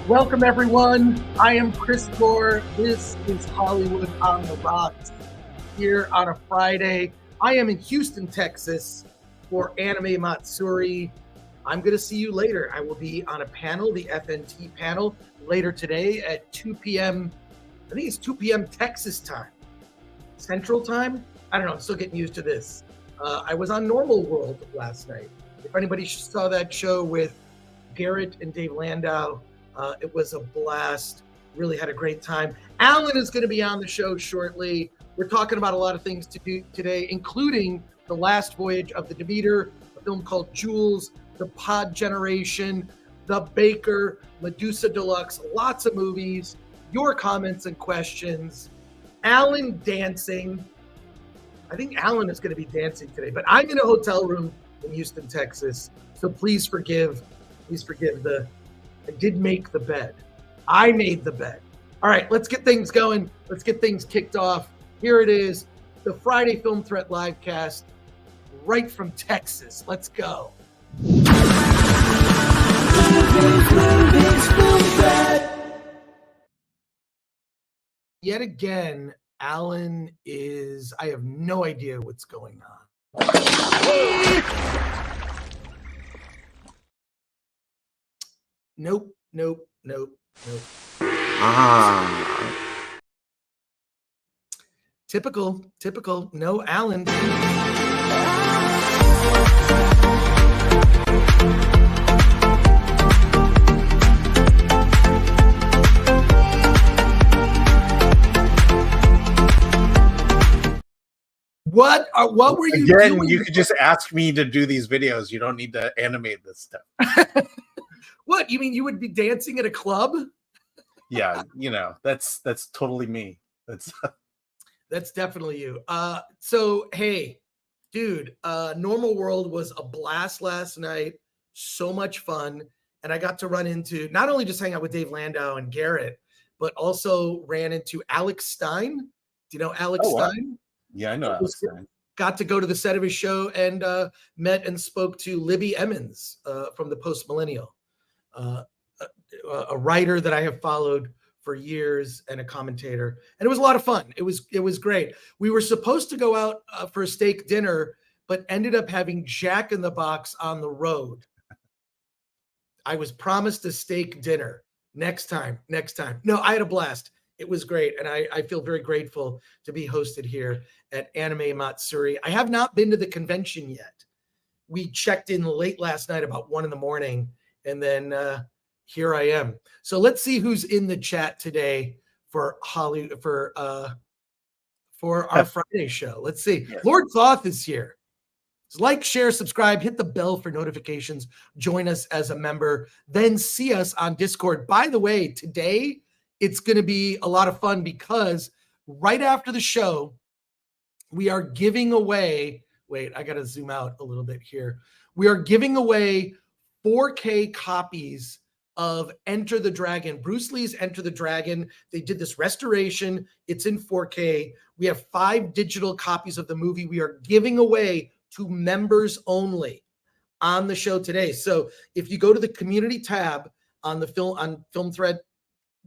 Welcome, everyone. I am Chris Gore. This is Hollywood on the Rocks here on a Friday. I am in Houston, Texas for Anime Matsuri. I'm going to see you later. I will be on a panel, the FNT panel, later today at 2 p.m. I think it's 2 p.m. Texas time. Central time? I don't know. I'm still getting used to this. I was on Normal World last night. If anybody saw that show with Garrett and Dave Landau, it was a blast. Really had a great time. Alan is going to be on the show shortly. We're talking about a lot of things to do today, including the last voyage of the Demeter, a film called Jules, The Pod Generation, The Baker, Medusa Deluxe, lots of movies, your comments and questions. Alan dancing. I think Alan is going to be dancing today, but I'm in a hotel room in Houston, Texas. So please forgive I did make the bed. I made the bed. All right, let's get things going. Let's get things kicked off. Here it is, the Friday Film Threat Livecast, right from Texas. Let's go. Yet again, Alan is, I have no idea what's going on. Nope. Typical. No, Alan. What were you doing? You could just ask me to do these videos. You don't need to animate this stuff. What, you mean you would be dancing at a club? Yeah, that's totally me. That's definitely you. So hey, dude, Normal World was a blast last night. So much fun. And I got to run into, not only just hang out with Dave Landau and Garrett, but also ran into Alex Stein. Do you know Alex Stein? Wow. Yeah, I know Alex Stein. Got to go to the set of his show and met and spoke to Libby Emmons from the Post Millennial. A writer that I have followed for years and a commentator, and it was a lot of fun. It was great. We were supposed to go out for a steak dinner, but ended up having Jack in the Box on the road. I was promised a steak dinner next time. No, I had a blast. It was great, and I feel very grateful to be hosted here at Anime Matsuri. I have not been to the convention yet. We checked in late last night, about 1 a.m, and then here I am. So let's see who's in the chat today for our Friday show. Let's see. Yes. Lord Thoth is here. Like, share, subscribe, hit the bell for notifications, join us as a member, then see us on Discord. By the way, today it's going to be a lot of fun because right after the show, we are giving away, wait, I got to zoom out a little bit here. We are giving away 4K copies of Enter the Dragon, Bruce Lee's Enter the Dragon. They did this restoration. It's in 4K. We have 5 digital copies of the movie we are giving away to members only on the show today. So if you go to the community tab on the Film Threat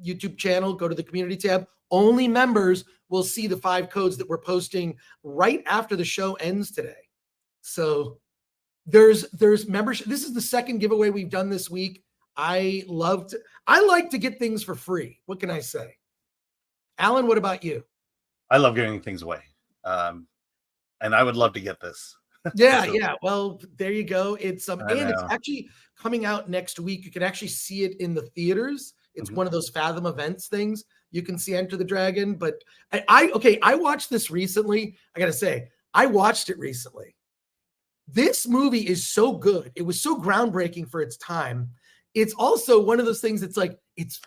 YouTube channel, go to the community tab, only members will see the 5 codes that we're posting right after the show ends today. So there's membership. This is the second giveaway we've done this week. I like to get things for free. What can I say? Alan, what about you? I love giving things away. And I would love to get this. Yeah, yeah. Well, there you go. It's it's actually coming out next week. You can actually see it in the theaters. It's one of those Fathom events things. you can see Enter the Dragon. But I watched this recently. I gotta say, I watched it recently. This movie is so good. It was so groundbreaking for its time. It's also one of those things that's like,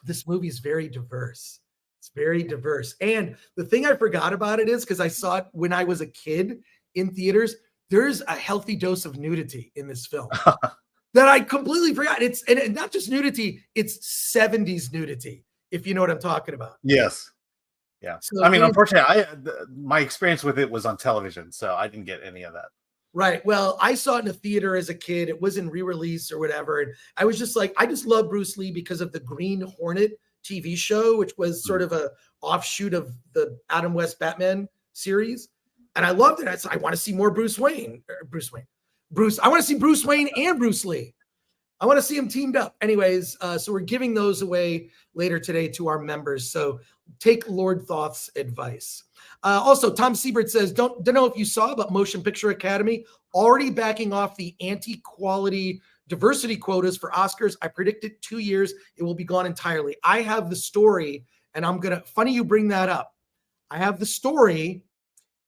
this movie is very diverse. It's very diverse. And the thing I forgot about it is, because I saw it when I was a kid in theaters, there's a healthy dose of nudity in this film that I completely forgot. And not just nudity, it's 70s nudity, if you know what I'm talking about. Yes. Yeah. So I mean, unfortunately, my experience with it was on television, so I didn't get any of that. Right. Well, I saw it in a theater as a kid. It was in re-release or whatever. And I was just like, I just love Bruce Lee because of the Green Hornet TV show, which was sort of a offshoot of the Adam West Batman series. And I loved it. I want to see more Bruce. I want to see Bruce Wayne and Bruce Lee. I want to see them teamed up. Anyways, so we're giving those away later today to our members. So take Lord Thoth's advice. Also, Tom Siebert says, don't know if you saw, but Motion Picture Academy already backing off the anti-quality diversity quotas for Oscars. I predicted 2 years, it will be gone entirely. I have the story, and funny you bring that up. I have the story,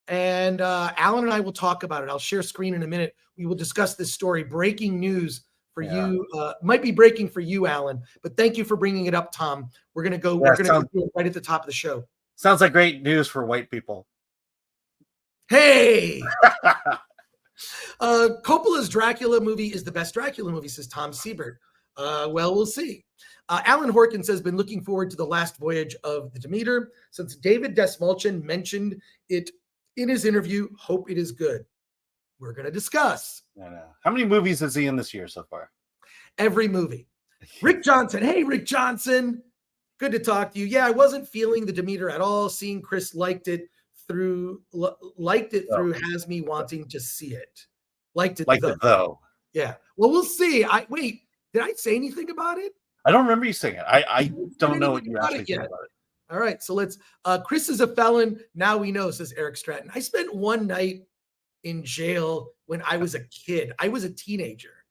and Alan and I will talk about it. I'll share screen in a minute. We will discuss this story. Breaking news for you. Might be breaking for you, Alan, but thank you for bringing it up, Tom. We're going to go right at the top of the show. Sounds like great news for white people. Hey! Coppola's Dracula movie is the best Dracula movie, says Tom Siebert. Well, we'll see. Alan Horkin says, been looking forward to the last voyage of the Demeter since David Desmalchin mentioned it in his interview. Hope it is good. We're going to discuss. How many movies is he in this year so far? Every movie. Rick Johnson. Hey, Rick Johnson. Good to talk to you. Yeah, I wasn't feeling the Demeter at all. Seeing Chris liked it through has me wanting to see it. Liked it though. Yeah. Well, we'll see. Wait, did I say anything about it? I don't remember you saying it. I don't know what you actually said about it. All right. So let's Chris is a felon. Now we know, says Eric Stratton. I spent one night in jail when I was a kid. I was a teenager.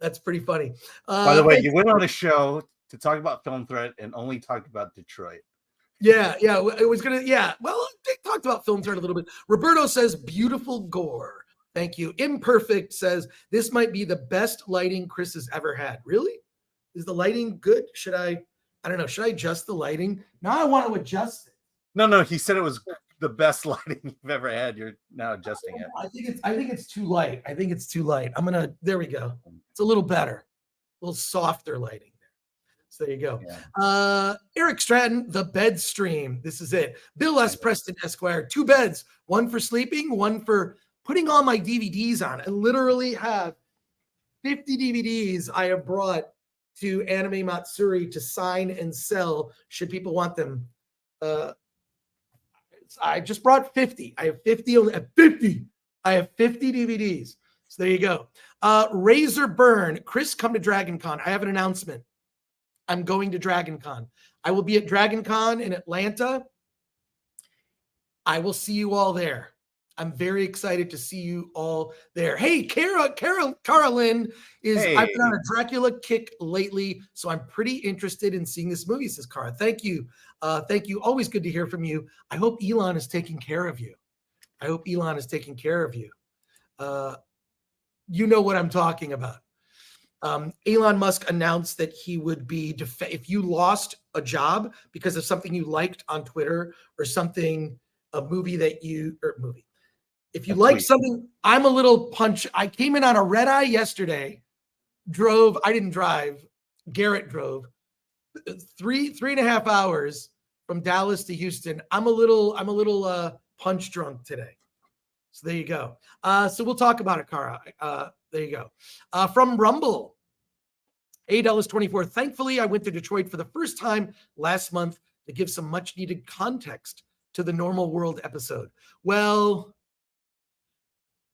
That's pretty funny. By the way, you went on a show to talk about Film Threat and only talked about Detroit. Yeah. It was gonna. Yeah. Well, they talked about Film Threat a little bit. Roberto says, "Beautiful gore." Thank you. Imperfect says, "This might be the best lighting Chris has ever had." Really? Is the lighting good? Should I don't know. Should I adjust the lighting? Now I want to adjust it. No. He said it was the best lighting you've ever had. You're now adjusting it. I think it's too light. There we go. It's a little better, a little softer lighting there. So there you go. Yeah. Eric Stratton, the bed stream. This is it. Bill S. Preston Esquire, 2 beds, one for sleeping, one for putting all my DVDs on. I literally have 50 DVDs I have brought to Anime Matsuri to sign and sell should people want them. I just brought 50. I have 50. I have 50 DVDs. So there you go. Razor Burn. Chris, come to Dragon Con. I have an announcement. I'm going to Dragon Con. I will be at Dragon Con in Atlanta. I will see you all there. I'm very excited to see you all there. Hey, Carolyn is, hey. I've been on a Dracula kick lately, so I'm pretty interested in seeing this movie, says Cara. Thank you. Thank you. Always good to hear from you. I hope Elon is taking care of you. You know what I'm talking about. Elon Musk announced that he would be, if you lost a job because of something you liked on Twitter or something, if you like something, I'm a little punch. I came in on a red eye yesterday, I didn't drive. Garrett drove 3.5 hours from Dallas to Houston. I'm a little punch drunk today. So there you go. So we'll talk about it, Cara. There you go. From Rumble, $8.24. Thankfully, I went to Detroit for the first time last month to give some much needed context to the Normal World episode. Well,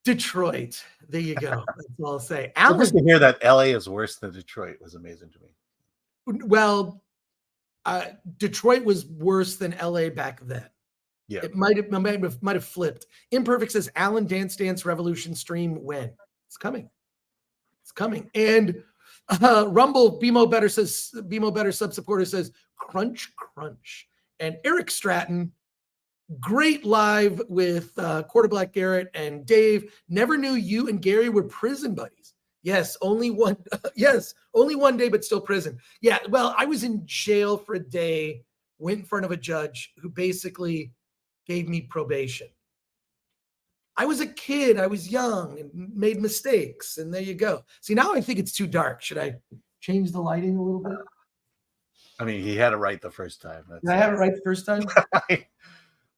Detroit. There you go. That's all I'll say. Alan, just to hear that LA is worse than Detroit was amazing to me. Well, Detroit was worse than LA back then. Yeah, it might have flipped. Imperfect says, Alan Dance Dance Revolution stream when? It's coming. And Rumble BMO Better sub supporter says, crunch. and Eric Stratton. Great live with Quarter Black Garrett and Dave. Never knew you and Gary were prison buddies. Yes, only one. Yes, only one day, but still prison. Yeah, well, I was in jail for a day, went in front of a judge who basically gave me probation. I was a kid. I was young and made mistakes. And there you go. See, now I think it's too dark. Should I change the lighting a little bit? I mean, he had it right the first time. Did I have it right the first time?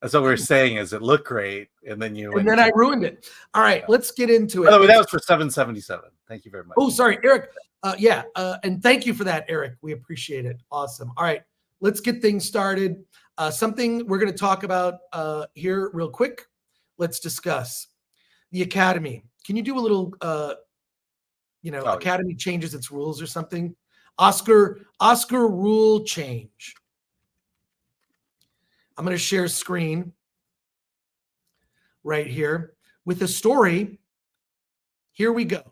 That's what we were saying. Is it looked great, and then you and then I ruined it. All right, let's get into it. By the way, that was for 777. Thank you very much. Oh, sorry, Eric. And thank you for that, Eric. We appreciate it. Awesome. All right, let's get things started. Something we're going to talk about here real quick. Let's discuss the Academy. Can you do a little, Academy changes its rules or something? Oscar rule change. I'm going to share screen right here with a story. Here we go.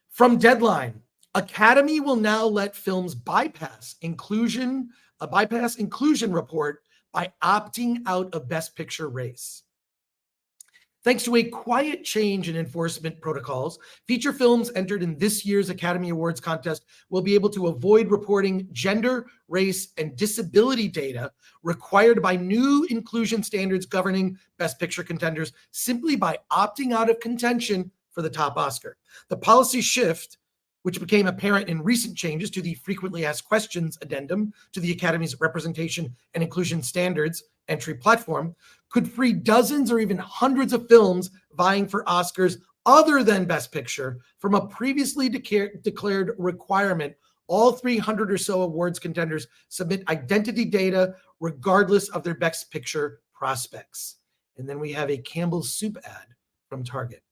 From Deadline, Academy will now let films bypass inclusion report by opting out of Best Picture race. Thanks to a quiet change in enforcement protocols, feature films entered in this year's Academy Awards contest will be able to avoid reporting gender, race, and disability data required by new inclusion standards governing Best Picture contenders simply by opting out of contention for the top Oscar. The policy shift, which became apparent in recent changes to the frequently asked questions addendum to the Academy's representation and inclusion standards entry platform, could free dozens or even hundreds of films vying for Oscars other than Best Picture from a previously declared requirement. All 300 or so awards contenders submit identity data regardless of their Best Picture prospects. And then we have a Campbell's Soup ad from Target.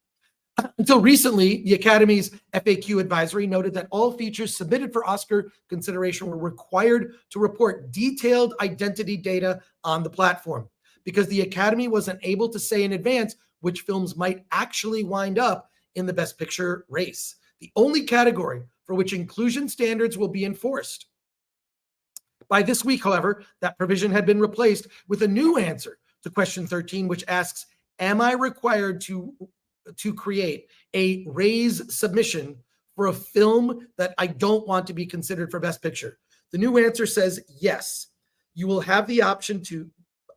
Until recently, the Academy's FAQ advisory noted that all features submitted for Oscar consideration were required to report detailed identity data on the platform because the Academy wasn't able to say in advance which films might actually wind up in the Best Picture race, the only category for which inclusion standards will be enforced. By this week, however, that provision had been replaced with a new answer to question 13, which asks, am I required to create a raise submission for a film that I don't want to be considered for Best Picture? The new answer says yes. You will have the option to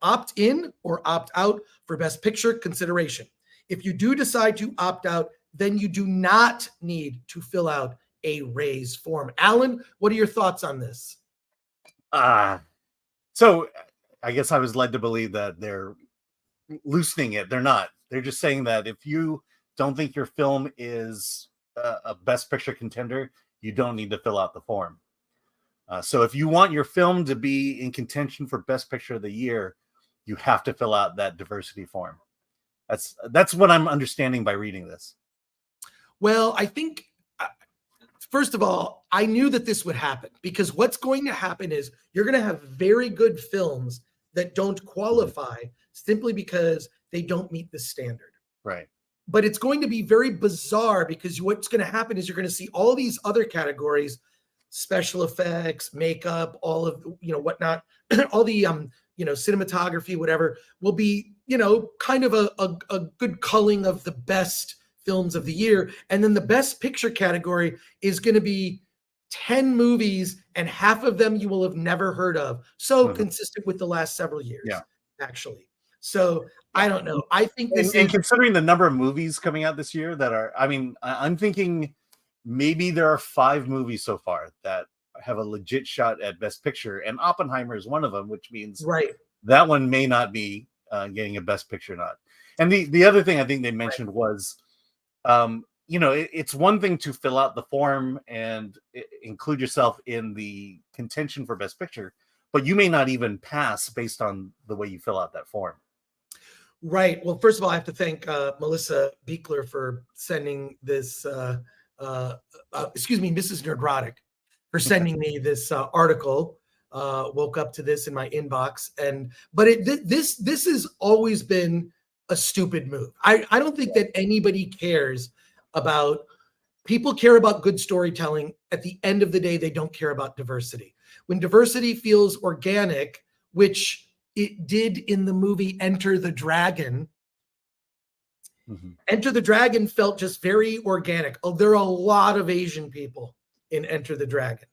opt in or opt out for Best Picture consideration. If you do decide to opt out, then you do not need to fill out a raise form. Alan, what are your thoughts on this? So I guess I was led to believe that they're loosening it. They're not. They're just saying that if you don't think your film is a Best Picture contender, you don't need to fill out the form. So if you want your film to be in contention for Best Picture of the Year, you have to fill out that diversity form. That's what I'm understanding by reading this. Well, I think, first of all, I knew that this would happen because what's going to happen is you're going to have very good films that don't qualify simply because they don't meet the standard. Right. But it's going to be very bizarre because what's going to happen is you're going to see all these other categories, special effects, makeup, all of, whatnot, all the, cinematography, whatever, will be, kind of a good culling of the best films of the year. And then the Best Picture category is going to be 10 movies and half of them you will have never heard of. So consistent with the last several years, actually. So I don't know. I think this and considering the number of movies coming out this year that are, I'm thinking maybe there are 5 movies so far that have a legit shot at Best Picture, and Oppenheimer is one of them, which means that one may not be getting a Best Picture nod. And the other thing I think they mentioned was, it's one thing to fill out the form and include yourself in the contention for Best Picture, but you may not even pass based on the way you fill out that form. Right. Well, first of all, I have to thank Melissa Beekler for sending this, Mrs. Nerdrotic, for sending me this article. Woke up to this in my inbox, but this has always been a stupid move. I don't think that anybody cares about. People care about good storytelling. At the end of the day, they don't care about diversity. When diversity feels organic, which it did in the movie Enter the Dragon. Enter the Dragon felt just very organic. Oh, there are a lot of Asian people in Enter the Dragon.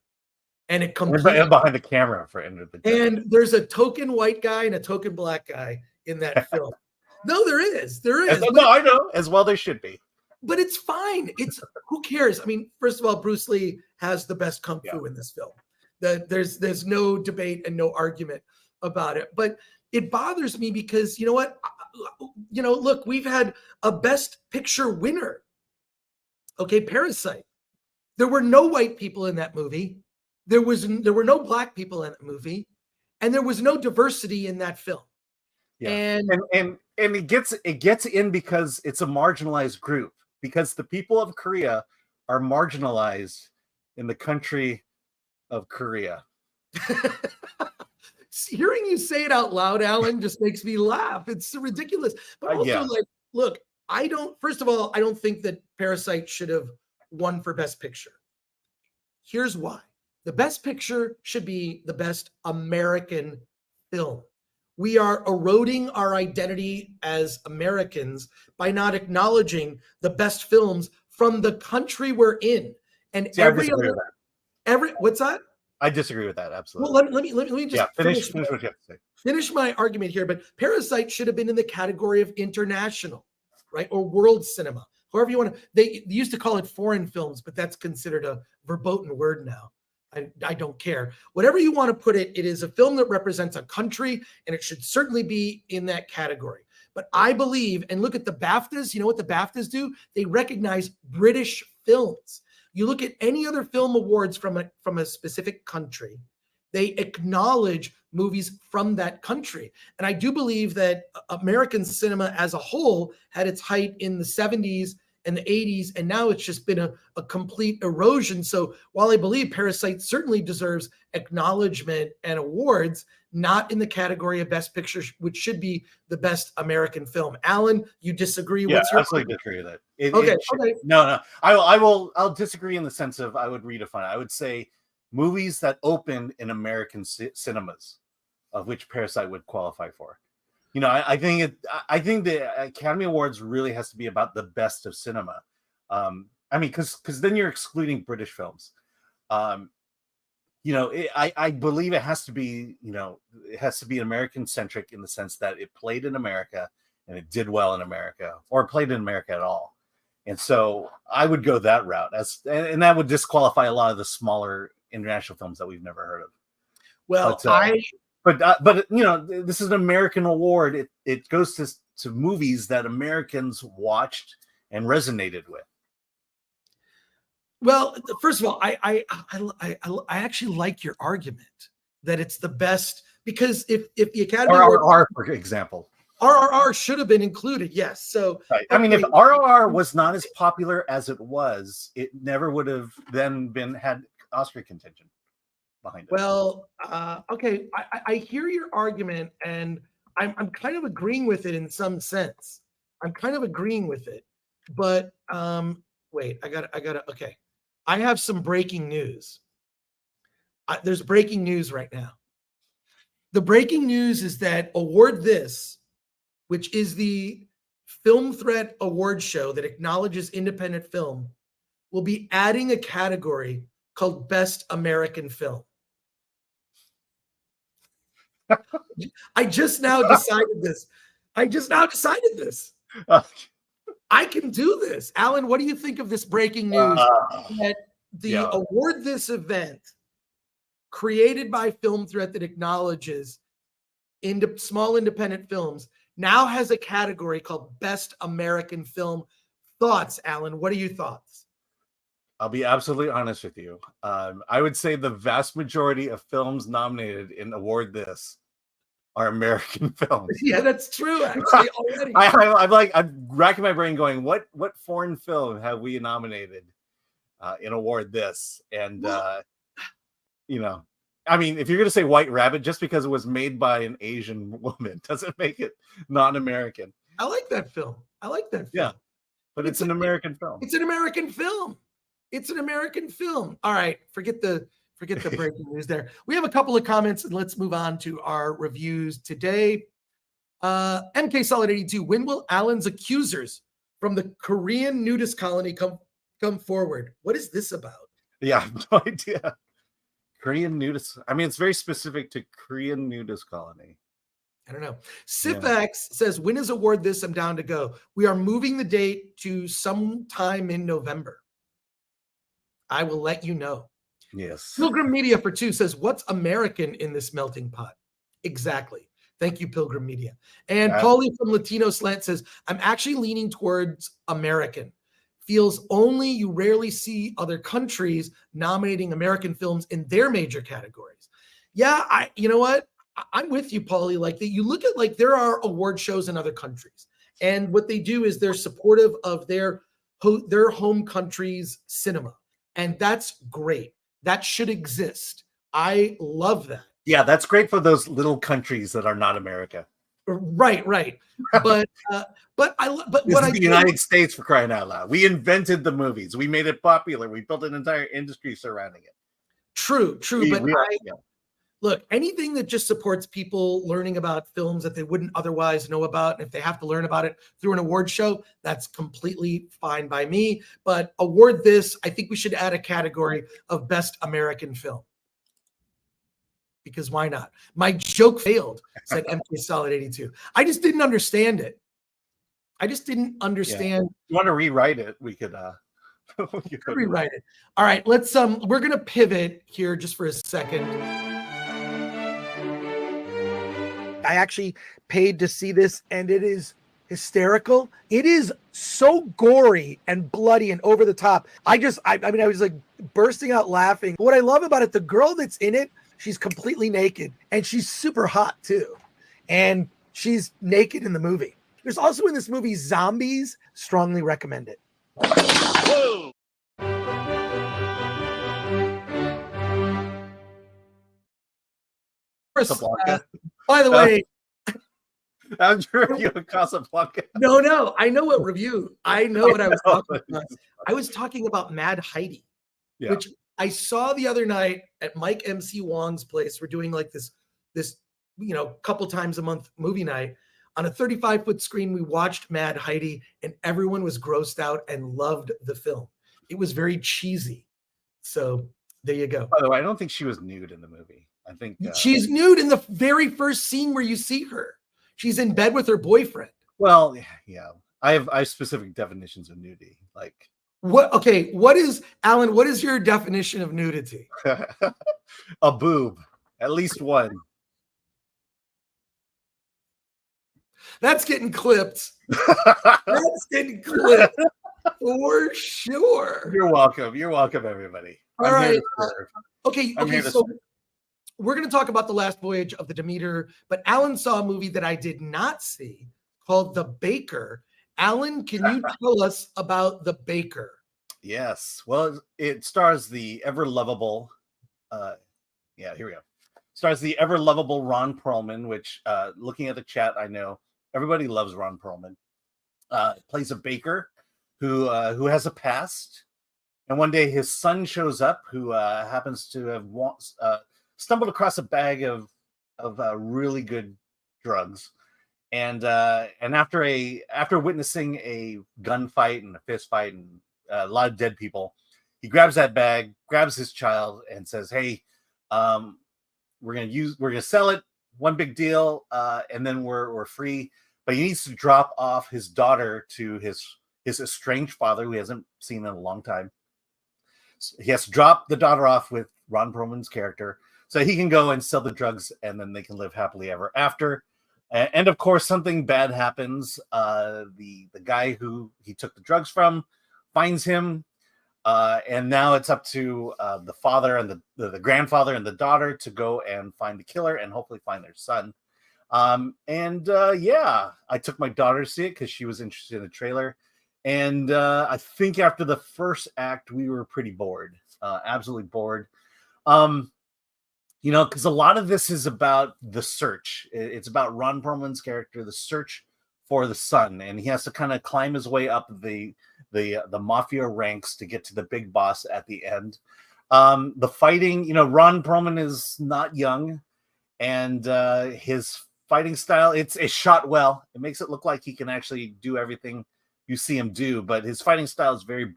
And it completely behind the camera for Enter the Dragon. And there's a token white guy and a token black guy in that film. No, there is. No, I know. As well, there should be. But it's fine. It's who cares? I mean, first of all, Bruce Lee has the best kung fu in this film. There's no debate and no argument about it. But it bothers me because you know what? Look, we've had a Best Picture winner. Okay, Parasite. There were no white people in that movie. There were no black people in that movie, and there was no diversity in that film. Yeah. And it gets in because it's a marginalized group, because the people of Korea are marginalized in the country of Korea. Hearing you say it out loud, Alan, just makes me laugh. It's ridiculous. But also, look, first of all, I don't think that Parasite should have won for Best Picture. Here's why. The Best Picture should be the best American film. We are eroding our identity as Americans by not acknowledging the best films from the country we're in. And what's that? I disagree with that. Absolutely. Well, let me just finish what you have to say. Finish my argument here. But Parasite should have been in the category of international, right? Or world cinema. However you want to. They used to call it foreign films, but that's considered a verboten word now. I don't care. Whatever you want to put it, it is a film that represents a country, and it should certainly be in that category. But I believe, and look at the BAFTAs, you know what the BAFTAs do? They recognize British films. You look at any other film awards from a specific country, they acknowledge movies from that country. And I do believe that American cinema as a whole had its height in the 70s and the 80s, and now it's just been a complete erosion. So while I believe Parasite certainly deserves acknowledgement and awards, not in the category of Best Picture, which should be the best American film. Alan, you disagree? Yeah, I absolutely disagree with that. Okay. No. I'll disagree in the sense of I would redefine it. I would say movies that open in American cinemas, of which Parasite would qualify for. I think the Academy Awards really has to be about the best of cinema. Because then you're excluding British films. I believe it has to be, American centric in the sense that it played in America and it did well in America, or played in America at all. And so I would go that route, and that would disqualify a lot of the smaller international films that we've never heard of. Well, But this is an American award. It goes to movies that Americans watched and resonated with. Well, first of all, I actually like your argument that it's the best, because if the Academy RRR, for example, RRR should have been included. Yes. So right. I mean, if RRR was not as popular as it was, it never would have then had Oscar contention behind it. Well, okay, I hear your argument, and I'm kind of agreeing with it in some sense. I'm kind of agreeing with it, but wait, I gotta. Okay, I have some breaking news. There's breaking news right now. The breaking news is that Award This, which is the Film Threat Award show that acknowledges independent film, will be adding a category called Best American Film. I just now decided this. I can do this. Alan, what do you think of this breaking news? That the Award This event, created by Film Threat that acknowledges small independent films, now has a category called Best American Film. Thoughts, Alan? What are your thoughts? I'll be absolutely honest with you. I would say the vast majority of films nominated in Award This are American films. Yeah, that's true. Actually, already. I'm racking my brain, going, what foreign film have we nominated in Award This? And I mean, if you're going to say White Rabbit, just because it was made by an Asian woman doesn't make it non-American. I like that film. Yeah, but it's an American film. It's an American film. All right, forget the Forget the breaking news there. We have a couple of comments, and let's move on to our reviews today. MK Solid 82. When will Alan's accusers from the Korean nudist colony come forward? What is this about? Yeah, I have no idea. Korean nudist. I mean, it's very specific to Korean nudist colony. I don't know. Sifax says, when is award this? I'm down to go. We are moving the date to sometime in November. I will let you know. Yes. Pilgrim Media for 2 says, what's American in this melting pot? Exactly. Thank you, Pilgrim Media. And Paulie from Latino Slant says, I'm actually leaning towards American. Feels only you rarely see other countries nominating American films in their major categories. Yeah, you know what? I'm with you, Paulie. Like that, you look at like there are award shows in other countries, and what they do is they're supportive of their home country's cinema, and that's great. That should exist. I love that. Yeah, that's great for those little countries that are not America. Right. But what is the United States, for crying out loud. We invented the movies. We made it popular. We built an entire industry surrounding it. True. Look, anything that just supports people learning about films that they wouldn't otherwise know about, and if they have to learn about it through an award show, that's completely fine by me. But award this, I think we should add a category of Best American Film. Because why not? My joke failed, said MK Solid 82. I just didn't understand it. I just didn't understand. If you want to rewrite it, we could rewrite it. All right, let's we're gonna pivot here just for a second. I actually paid to see this, and it is hysterical. It is so gory and bloody and over the top. I mean, I was like bursting out laughing. What I love about it, the girl that's in it, she's completely naked, and she's super hot too. And she's naked in the movie. There's also in this movie zombies. Strongly recommend it. Whoa. By the way, I'm sure you would Casablanca. No, I know what review. I know what I was talking about. I was talking about Mad Heidi, which I saw the other night at Mike MC Wong's place. We're doing like this, couple times a month movie night. On a 35-foot screen, we watched Mad Heidi, and everyone was grossed out and loved the film. It was very cheesy. So there you go. By the way, I don't think she was nude in the movie. I think she's nude in the very first scene where you see her. She's in bed with her boyfriend. Well, yeah. I have specific definitions of nudity. Like what? Okay, what is Alan? What is your definition of nudity? A boob, at least one. That's getting clipped. That's getting clipped for sure. You're welcome. You're welcome, everybody. All right. Okay. So we're going to talk about The Last Voyage of the Demeter, but Alan saw a movie that I did not see called The Baker. Alan, can you tell us about The Baker? Yes. Well, it stars the ever lovable. Here we go. Stars the ever lovable Ron Perlman, which, looking at the chat, I know everybody loves Ron Perlman. Plays a baker who has a past, and one day his son shows up, who happens to have stumbled across a bag of really good drugs, and after witnessing a gunfight and a fist fight and a lot of dead people, he grabs that bag, grabs his child, and says, "Hey, we're gonna sell it. One big deal, and then we're free." But he needs to drop off his daughter to his estranged father, who he hasn't seen in a long time. So he has to drop the daughter off with Ron Perlman's character, so he can go and sell the drugs, and then they can live happily ever after. And of course, something bad happens. The guy who he took the drugs from finds him, and now it's up to the father and the grandfather and the daughter to go and find the killer and hopefully find their son. I took my daughter to see it because she was interested in the trailer, and I think after the first act we were pretty bored, absolutely bored. Because a lot of this is about the search. It's about Ron Perlman's character, the search for the son, and he has to kind of climb his way up the mafia ranks to get to the big boss at the end. The fighting, Ron Perlman is not young, and his fighting style, it's shot well. It makes it look like he can actually do everything you see him do, but his fighting style is very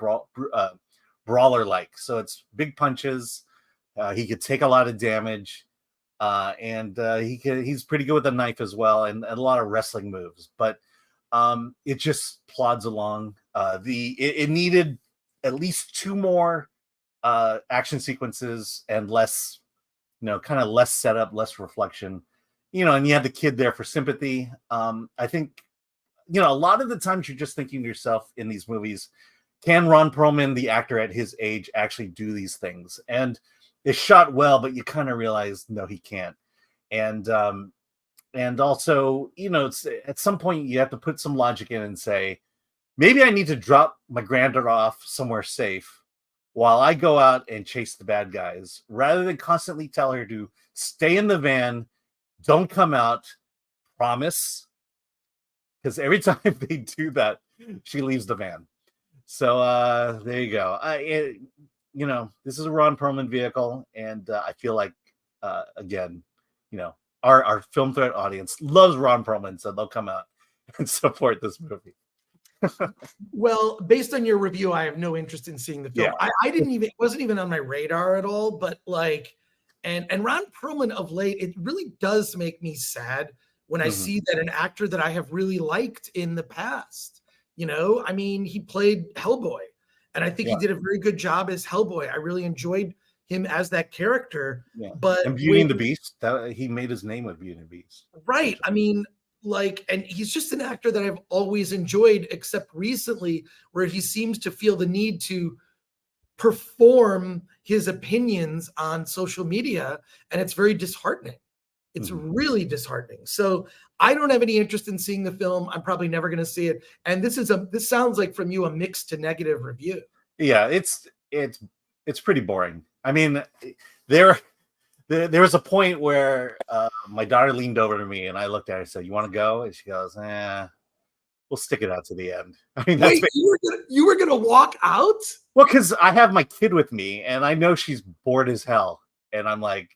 brawler-like. So it's big punches. He could take a lot of damage, and he's pretty good with a knife as well, and a lot of wrestling moves. But it just plods along. It needed at least 2 more action sequences and less, kind of less setup, less reflection, and you have the kid there for sympathy. I think, a lot of the times you're just thinking to yourself in these movies, can Ron Perlman, the actor at his age, actually do these things? And it's shot well, but you kind of realize, no, he can't. And also, it's, at some point you have to put some logic in and say, maybe I need to drop my granddaughter off somewhere safe while I go out and chase the bad guys, rather than constantly tell her to stay in the van, don't come out, promise. Because every time they do that, she leaves the van. So there you go. This is a Ron Perlman vehicle, and I feel like, again, our Film Threat audience loves Ron Perlman, so they'll come out and support this movie. Well, based on your review, I have no interest in seeing the film. Yeah. It wasn't even on my radar at all, but and Ron Perlman of late, it really does make me sad when I see that an actor that I have really liked in the past, he played Hellboy, and I think he did a very good job as Hellboy. I really enjoyed him as that character. Yeah. But and Beauty and the Beast, he made his name with Beauty and the Beast. Right. And he's just an actor that I've always enjoyed, except recently, where he seems to feel the need to perform his opinions on social media, and it's very disheartening. It's really disheartening. So I don't have any interest in seeing the film. I'm probably never going to see it. And this sounds like from you a mixed to negative review. Yeah, it's pretty boring. I mean, there was a point where my daughter leaned over to me and I looked at her and said, "You want to go?" And she goes, "We'll stick it out to the end." I mean, wait, you were gonna walk out? Well, because I have my kid with me and I know she's bored as hell, and I'm like,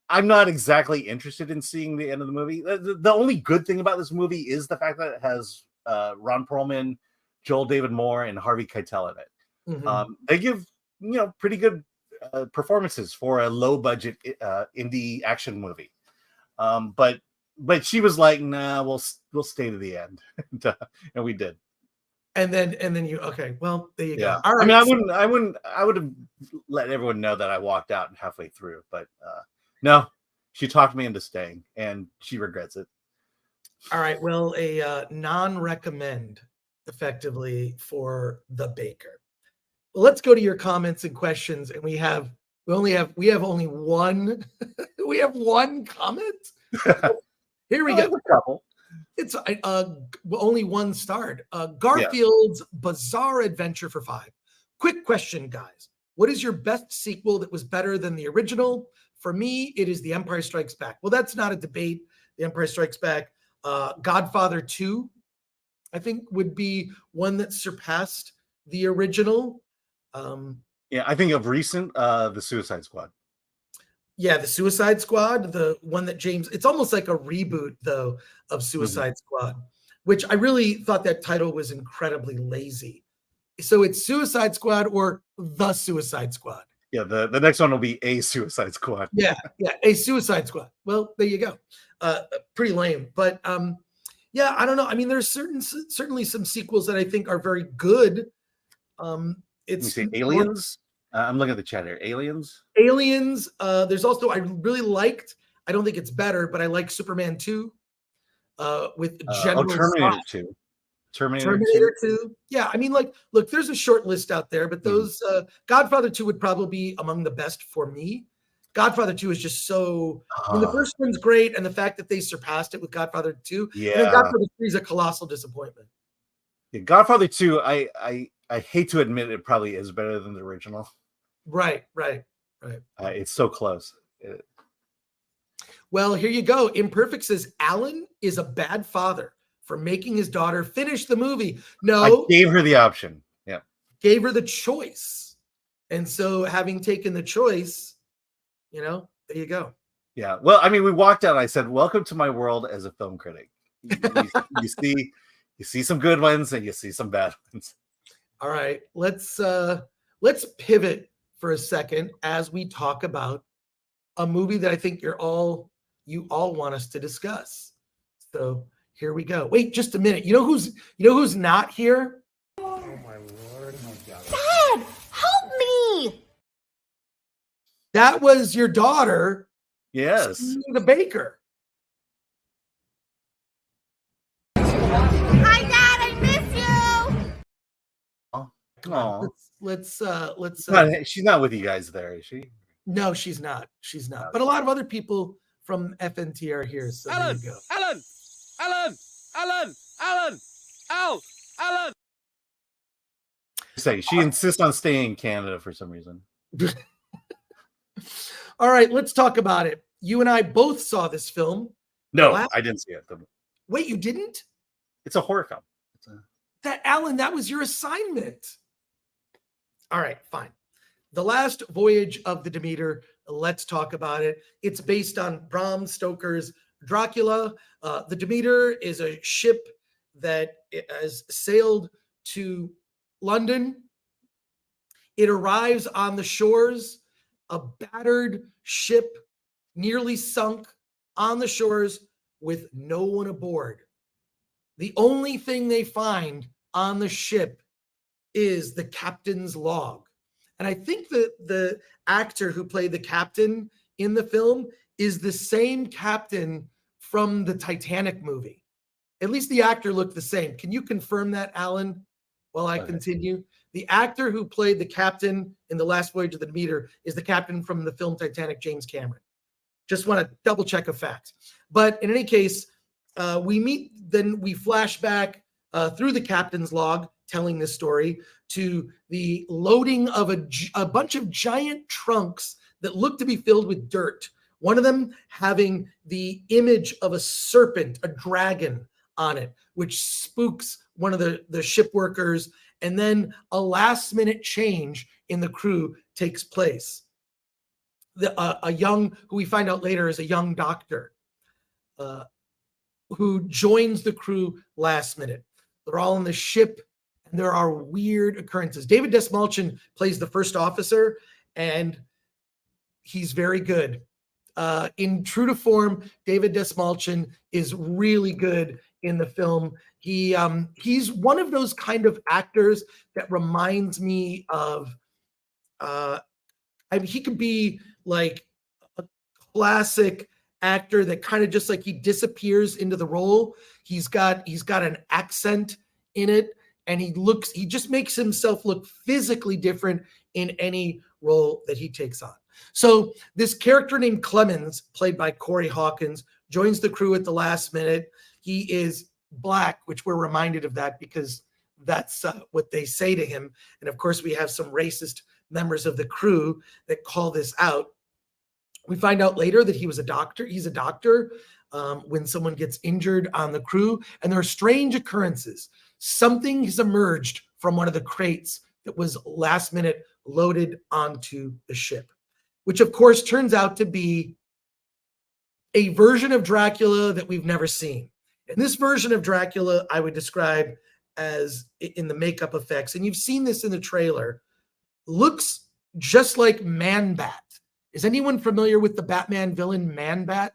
I'm not exactly interested in seeing the end of the movie. The only good thing about this movie is the fact that it has Ron Perlman, Joel David Moore, and Harvey Keitel in it. They give pretty good performances for a low budget indie action movie. But she was like, "Nah, we'll stay to the end," and we did. And then you, okay, well, there you go. All right. I mean, I would have let everyone know that I walked out halfway through, but no, she talked me into staying, and she regrets it. All right. Well, a non-recommend, effectively, for The Baker. Well, let's go to your comments and questions, and we have only one we have one comment. Here we go. A couple. It's only one starred. Garfield's Bizarre Adventure for 5. Quick question, guys. What is your best sequel that was better than the original? For me, it is The Empire Strikes Back. Well, that's not a debate. The Empire Strikes Back. Godfather 2, I think, would be one that surpassed the original. I think of recent, The Suicide Squad. Yeah, The Suicide Squad, the one that it's almost like a reboot, though, of Suicide Squad, which I really thought that title was incredibly lazy. So it's Suicide Squad or The Suicide Squad. Yeah, the next one will be A Suicide Squad. Yeah, A Suicide Squad. Well, there you go. Pretty lame. But I don't know. I mean, there's certainly some sequels that I think are very good. It's Aliens. I'm looking at the chat here. Aliens. There's also, I really liked, I don't think it's better, but I like Superman 2 with General Terminator Scott. 2. Terminator 2. Yeah, I mean, look, there's a short list out there, but those Godfather 2 would probably be among the best for me. Godfather 2 is just so, I mean, the first one's great, and the fact that they surpassed it with Godfather 2, and then Godfather 3 is a colossal disappointment. Yeah, Godfather 2, I hate to admit it probably is better than the original. Right. It's so close. Well, here you go. Imperfect says Alan is a bad father for making his daughter finish the movie. No, I gave her the option. Yeah, gave her the choice. And so having taken the choice, there you go. Yeah. Well, I mean, we walked out. I said, "Welcome to my world as a film critic." You see some good ones and you see some bad ones. All right, let's pivot for a second as we talk about a movie that I think you all want us to discuss. So here we go. Wait, just a minute. You know who's not here? Oh my Lord! Dad, help me! That was your daughter. Yes. The baker. Hi, Dad, I miss you. Oh, let's she's not with you guys there, is she? No, she's not. She's not. But a lot of other people from FNT are here. So Alan, there you go. Alan. Say she insists on staying in Canada for some reason. All right, let's talk about it. You and I both saw this film. No, I didn't see it. Wait, you didn't? It's a horror film. Alan, that was your assignment. All right, fine. The Last Voyage of the Demeter. Let's talk about it. It's based on Bram Stoker's Dracula. The Demeter is a ship that has sailed to London. It arrives on the shores, a battered ship, nearly sunk on the shores with no one aboard. The only thing they find on the ship is the captain's log. And I think that the actor who played the captain in the film is the same captain from the Titanic movie. At least the actor looked the same. Can you confirm that, Alan, while I continue? The actor who played the captain in The Last Voyage of the Demeter is the captain from the film Titanic, James Cameron. Just want to double check a fact. But in any case, we flash back through the captain's log, telling this story, to the loading of a bunch of giant trunks that look to be filled with dirt. One of them having the image of a serpent, a dragon on it, which spooks one of the ship workers. And then a last minute change in the crew takes place. Who we find out later is a young doctor who joins the crew last minute. They're all on the ship, and there are weird occurrences. David Desmalchin plays the first officer, and he's very good. In true to form, David Desmalchin is really good in the film. He's one of those kind of actors that reminds me of, he could be like a classic actor that kind of just like he disappears into the role. He's got an accent in it, and he just makes himself look physically different in any role that he takes on. So this character named Clemens, played by Corey Hawkins, joins the crew at the last minute. He is black, which we're reminded of that because that's what they say to him. And of course, we have some racist members of the crew that call this out. We find out later that he was a doctor. He's a doctor when someone gets injured on the crew, and there are strange occurrences. Something has emerged from one of the crates that was last minute loaded onto the ship, which of course turns out to be a version of Dracula that we've never seen. And this version of Dracula, I would describe as, in the makeup effects, and you've seen this in the trailer, looks just like Man-Bat. Is anyone familiar with the Batman villain Man-Bat,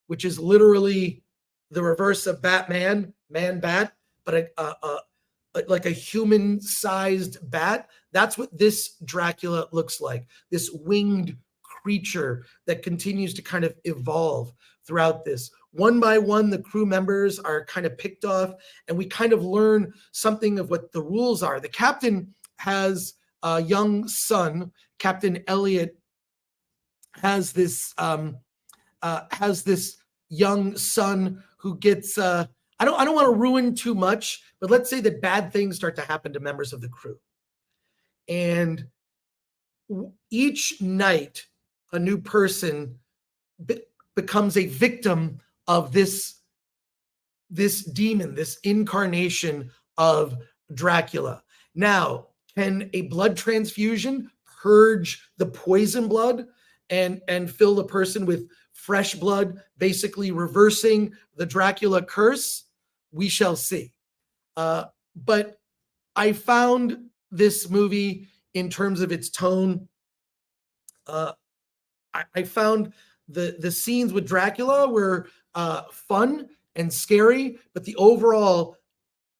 which is literally the reverse of Batman, Man-Bat, but like a human-sized bat? That's what this Dracula looks like, this winged creature that continues to kind of evolve throughout this. One by one, the crew members are kind of picked off, and we kind of learn something of what the rules are. The captain has a young son. Captain Elliot has this young son who gets I don't want to ruin too much, but let's say that bad things start to happen to members of the crew. And each night a new person becomes a victim of this demon, this incarnation of Dracula. Now, can a blood transfusion purge the poison blood and fill the person with fresh blood, basically reversing the Dracula curse, we shall see. But I found this movie, in terms of its tone, I found the scenes with Dracula were fun and scary, but the overall,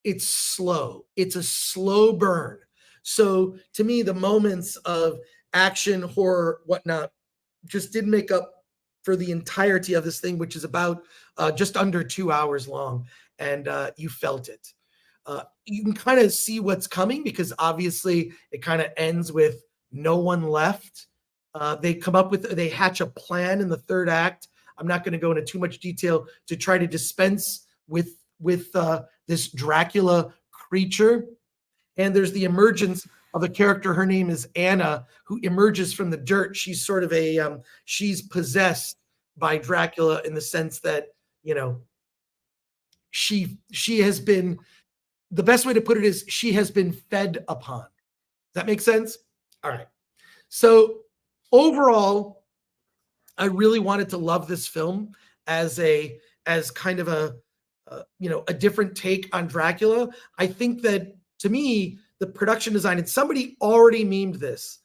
it's slow. It's a slow burn. So to me, the moments of action, horror, whatnot, just didn't make up for the entirety of this thing, which is about just under 2 hours long, and you felt it. You can kind of see what's coming, because obviously it kind of ends with no one left. They hatch a plan in the third act. I'm not going to go into too much detail to try to dispense with this Dracula creature. And there's the emergence of a character. Her name is Anna, who emerges from the dirt. She's sort of she's possessed by Dracula, in the sense that, she has been, the best way to put it is, she has been fed upon. Does that make sense? All right. So overall, I really wanted to love this film as kind of a different take on Dracula. I think that, to me, the production design, and somebody already memed this,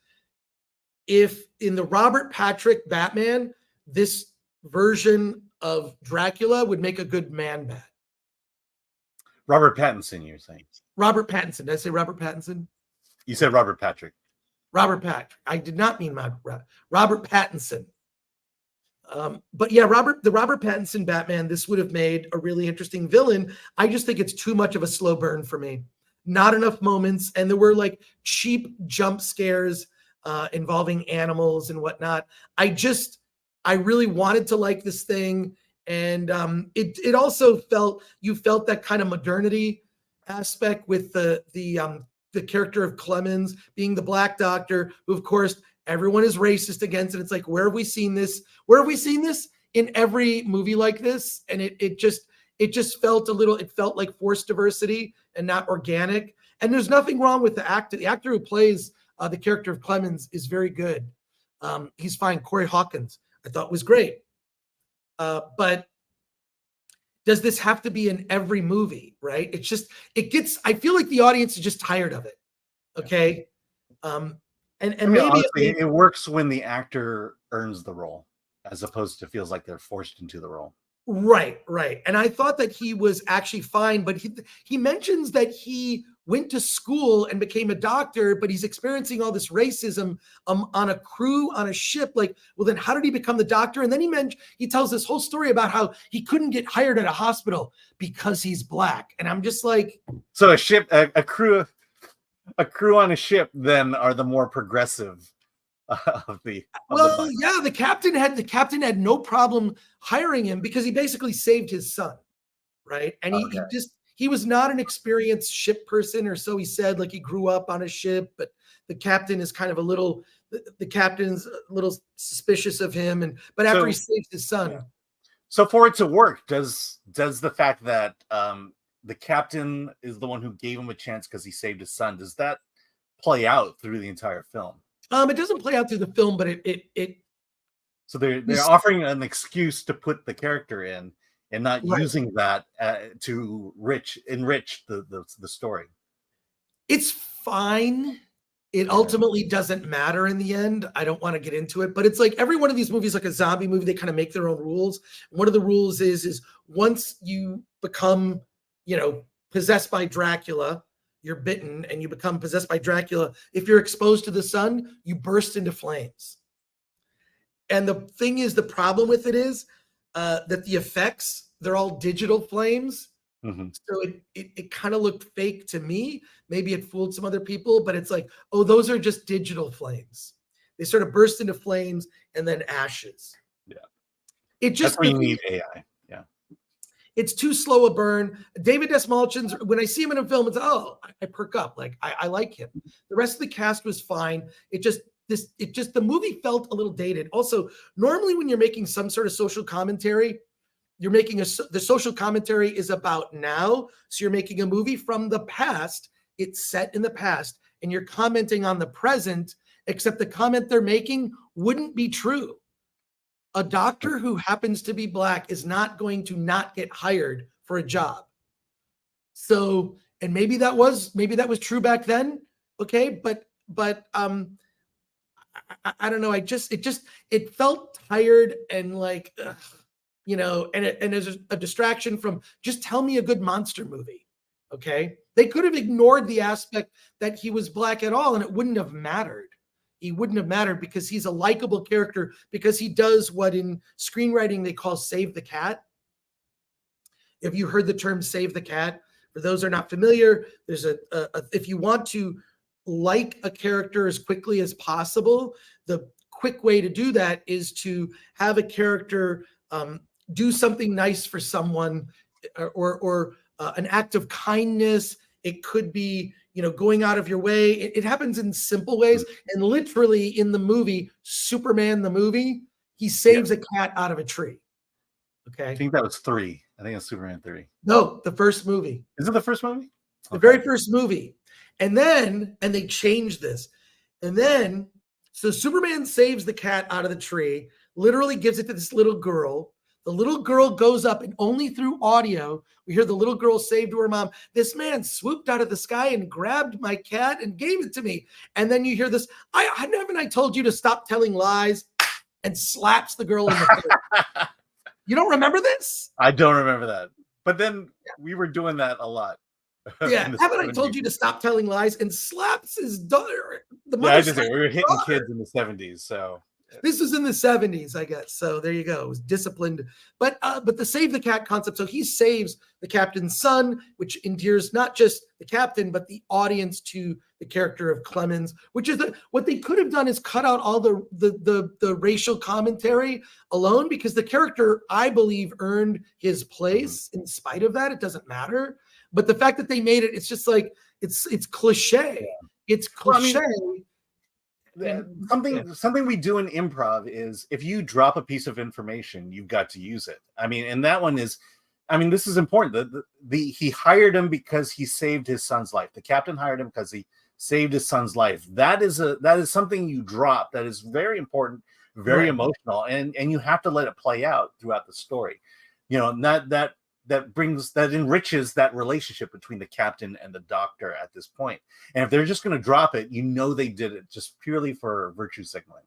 if in the Robert Patrick Batman, this version of Dracula would make a good Man-Bat. Robert Pattinson, you're saying? Robert Pattinson. Did I say Robert Pattinson? You said Robert Patrick. Robert Patrick. I did not mean Robert Pattinson. But yeah, the Robert Pattinson Batman, this would have made a really interesting villain. I just think it's too much of a slow burn for me. Not enough moments, and there were like cheap jump scares involving animals and whatnot. I really wanted to like this thing, and it also you felt that kind of modernity aspect with the character of Clemens being the Black Doctor, who of course everyone is racist against, and it's like, where have we seen this? Where have we seen this? In every movie like this, and it just felt it felt like forced diversity and not organic. And there's nothing wrong with the actor. The actor who plays the character of Clemens is very good. He's fine. Corey Hawkins, I thought, was great. But does this have to be in every movie, right? I feel like the audience is just tired of it. Okay. And maybe honestly, it works when the actor earns the role, as opposed to feels like they're forced into the role. Right. And I thought that he was actually fine, but he mentions that he went to school and became a doctor, but he's experiencing all this racism on a crew on a ship. Like, well, then how did he become the doctor? And then he tells this whole story about how he couldn't get hired at a hospital because he's Black. And I'm just like, so a crew on a ship then are the more progressive the captain had no problem hiring him, because he basically saved his son, right? And he was not an experienced ship person, or so he said. Like, he grew up on a ship, but the captain is kind of the captain's a little suspicious of him, but after he saves his son. Yeah. So for it to work, does the fact that the captain is the one who gave him a chance because he saved his son, does that play out through the entire film? It doesn't play out through the film, but it. So they're offering an excuse to put the character in, and not using that to enrich the story. It's fine. It ultimately doesn't matter in the end. I don't want to get into it, but it's like every one of these movies, like a zombie movie, they kind of make their own rules. One of the rules is once you become, possessed by Dracula, you're bitten and you become possessed by Dracula. If you're exposed to the sun, you burst into flames. And the thing is, the problem with it is that the effects, they're all digital flames. Mm-hmm. So it kind of looked fake to me. Maybe it fooled some other people, but it's like, oh, those are just digital flames. They sort of burst into flames and then ashes. Yeah. That's why you need AI. Yeah. It's too slow a burn. David Dastmalchian's, when I see him in a film, it's, I perk up. Like, I like him. The rest of the cast was fine. The movie felt a little dated. Also, normally when you're making some sort of social commentary, the social commentary is about now. So you're making a movie from the past. It's set in the past, and you're commenting on the present. except the comment they're making wouldn't be true. A doctor who happens to be black is not going to not get hired for a job. So, and maybe that was true back then. Okay. But I don't know. It felt tired and like, ugh, and there's a distraction from just tell me a good monster movie. Okay. They could have ignored the aspect that he was black at all, and it wouldn't have mattered. He wouldn't have mattered because he's a likable character, because he does what in screenwriting they call save the cat. If you heard the term save the cat, for those who are not familiar, there's if you want to like a character as quickly as possible, the quick way to do that is to have a character do something nice for someone, or an act of kindness. It could be, going out of your way. It happens in simple ways. And literally in the movie, Superman, the movie, he saves a cat out of a tree. Okay. I think that was 3. I think it's Superman 3. No, the first movie. Is it the first movie? The very first movie. And they changed this. And then, so Superman saves the cat out of the tree, literally gives it to this little girl. The little girl goes up, and only through audio, we hear the little girl say to her mom, "This man swooped out of the sky and grabbed my cat and gave it to me." And then you hear this, haven't I told you to stop telling lies?" and slaps the girl in the face. You don't remember this? I don't remember that. But then we were doing that a lot. Yeah, haven't I told you to stop telling lies? And slaps his daughter. We were hitting kids in the 70s, so this was in the 70s, I guess. So there you go. It was disciplined. But the save the cat concept. So he saves the captain's son, which endears not just the captain, but the audience to the character of Clemens, which is what they could have done is cut out all the racial commentary alone, because the character, I believe, earned his place in spite of that. It doesn't matter. But the fact that they made it, it's just like, it's cliche. Yeah. It's cliche. Something we do in improv is if you drop a piece of information, you've got to use it. I mean, and that one is, this is important. He hired him because he saved his son's life. The captain hired him because he saved his son's life. That is something you drop that is very important, very emotional, and you have to let it play out throughout the story. And that enriches that relationship between the captain and the doctor at this point. And if they're just going to drop it, they did it just purely for virtue signaling.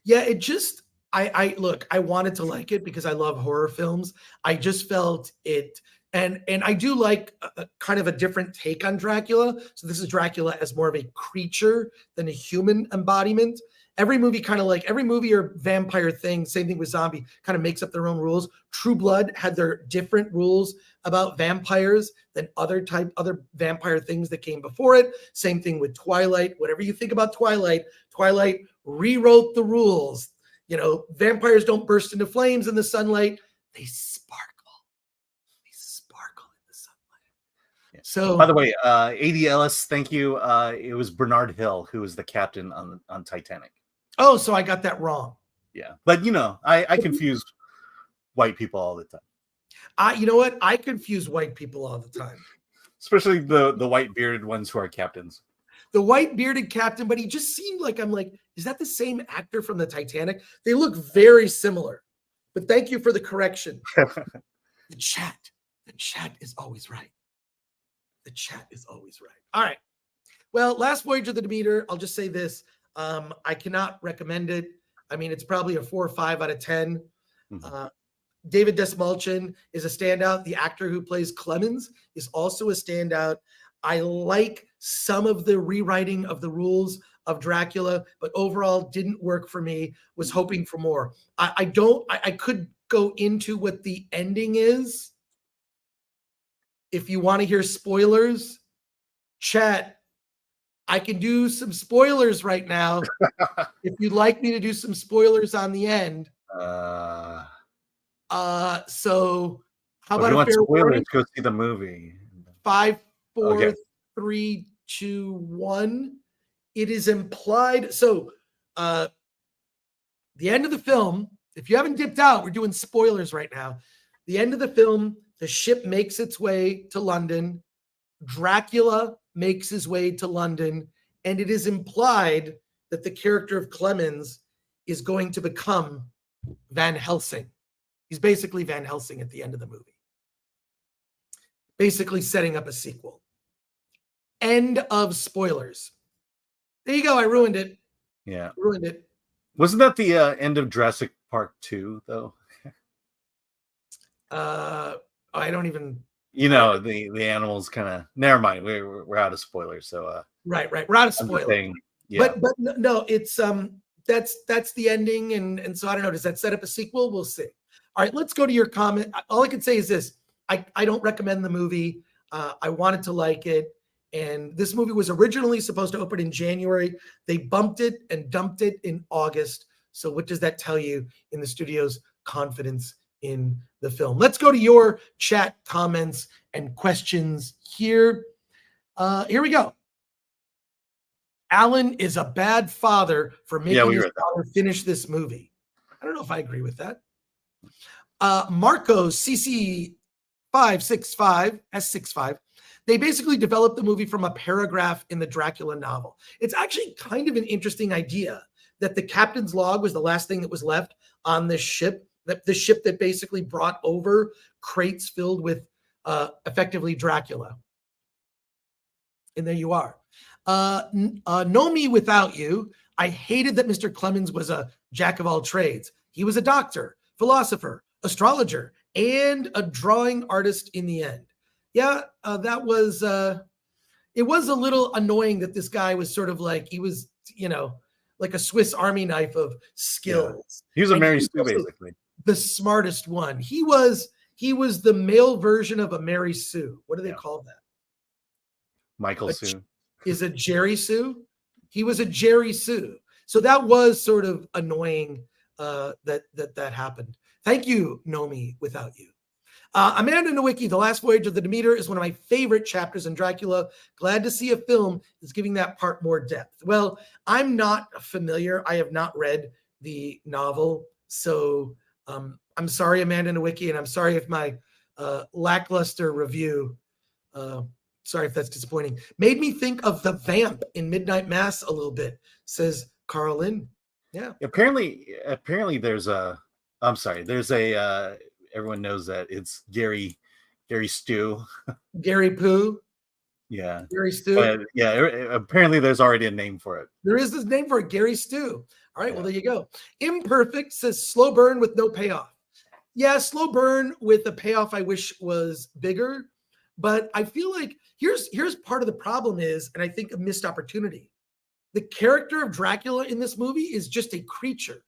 Yeah, it just, I wanted to like it because I love horror films. I just felt it, and I do like a kind of a different take on Dracula. So this is Dracula as more of a creature than a human embodiment. Every movie or vampire thing, same thing with zombie, kind of makes up their own rules. True Blood had their different rules about vampires than other vampire things that came before it. Same thing with Twilight. Whatever you think about Twilight rewrote the rules. Vampires don't burst into flames in the sunlight. They sparkle. They sparkle in the sunlight. Yeah. So, by the way, A.D. Ellis, thank you. It was Bernard Hill who was the captain on Titanic. Oh, so I got that wrong. Yeah. But, I confuse white people all the time. You know what? I confuse white people all the time. Especially the white bearded ones who are captains. The white bearded captain, but he just seemed like, I'm like, is that the same actor from the Titanic? They look very similar. But thank you for the correction. The chat is always right. The chat is always right. All right. Well, Last Voyage of the Demeter, I'll just say this. I cannot recommend it. It's probably a 4 or 5 out of 10. Mm-hmm. David Desmalchin is a standout. The actor who plays Clemens is also a standout. I like some of the rewriting of the rules of Dracula, but overall didn't work for me. Was hoping for more. I could go into what the ending is. If you want to hear spoilers, chat, I can do some spoilers right now. If you'd like me to do some spoilers on the end. So how about a fair warning? Go see the movie. 5, 4, 3, 2, 1. It is implied. So the end of the film, if you haven't dipped out, we're doing spoilers right now. The end of the film, the ship makes its way to London. Dracula makes his way to London. And it is implied that the character of Clemens is going to become Van Helsing. He's basically Van Helsing at the end of the movie. Basically setting up a sequel. End of spoilers. There you go. I ruined it. Yeah. Ruined it. Wasn't that the end of Jurassic Park 2, though? I don't even... the animals kind of... Never mind. We're out of spoilers, so... Right. We're out of spoilers. Yeah. But no, it's... That's the ending, and so I don't know. Does that set up a sequel? We'll see. All right, let's go to your comment. All I can say is this. I don't recommend the movie. I wanted to like it. And this movie was originally supposed to open in January. They bumped it and dumped it in August. So what does that tell you in the studio's confidence in the film? Let's go to your chat comments and questions here. Here we go. Alan is a bad father for making his daughter finish this movie. I don't know if I agree with that. Marco CC565 S65. They basically developed the movie from a paragraph in the Dracula novel. It's actually kind of an interesting idea that the captain's log was the last thing that was left on this ship, the ship that basically brought over crates filled with effectively Dracula. And there you are. Know Me Without You. I hated that Mr. Clemens was a jack of all trades. He was a doctor, philosopher, astrologer, and a drawing artist in the end. Yeah, that was, it was a little annoying that this guy was sort of like, he was, like a Swiss Army knife of skills. Yeah. He was a Mary Sue, basically. The smartest one. He was the male version of a Mary Sue. What do they call that? Michael Sue. Is it Jerry Sue? He was a Jerry Sue. So that was sort of annoying that happened. Thank you, Know Me Without You. Amanda Nowicki, The Last Voyage of the Demeter is one of my favorite chapters in Dracula. Glad to see a film that's giving that part more depth. Well, I'm not familiar. I have not read the novel. So I'm sorry, Amanda Nowicki, and I'm sorry if my lackluster review, sorry if that's disappointing, made me think of the vamp in Midnight Mass a little bit, says Carl Lynn. Yeah. Apparently there's a, everyone knows that it's Gary Stew. Gary Poo. Yeah. Gary Stew. Apparently there's already a name for it. There is this name for it, Gary Stew. All right, well, there you go. Imperfect says slow burn with no payoff. Yeah, slow burn with a payoff I wish was bigger, but I feel like here's part of the problem is, and I think a missed opportunity. The character of Dracula in this movie is just a creature.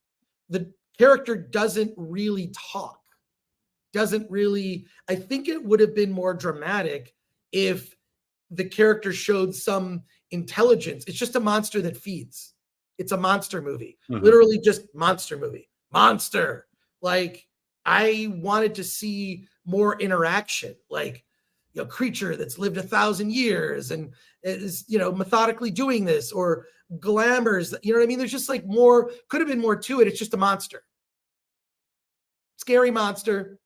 The character doesn't really talk. I think it would have been more dramatic if the character showed some intelligence. It's just a monster that feeds. It's a monster movie. Mm-hmm. Literally just monster movie. Monster. Like, I wanted to see more interaction, like, creature that's lived 1,000 years and is, methodically doing this, or glamours, you know what I mean? There's just like more, could have been more to it. It's just a monster. Scary monster.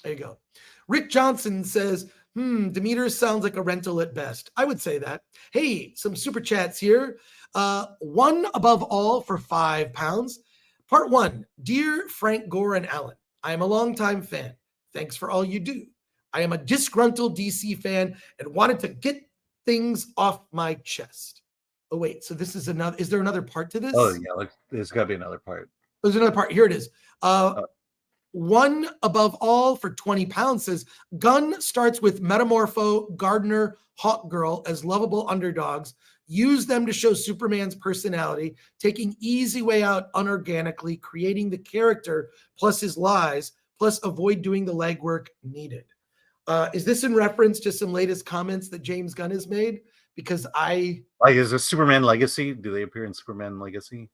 There you go. Rick Johnson says, Demeter sounds like a rental at best. I would say that. Hey, some super chats here. One Above All for £5. Part 1. Dear Frank, Gore, and Alan, I am a longtime fan. Thanks for all you do. I am a disgruntled DC fan and wanted to get things off my chest. Oh, wait. So this is another, is there another part to this? Oh, yeah. There's got to be another part. There's another part. Here it is. One Above All for £20 says, Gunn starts with Metamorpho, Gardner, Hawkgirl as lovable underdogs. Use them to show Superman's personality, taking easy way out unorganically, creating the character plus his lies, plus avoid doing the legwork needed. Is this in reference to some latest comments that James Gunn has made? Because is this Superman Legacy? Do they appear in Superman Legacy?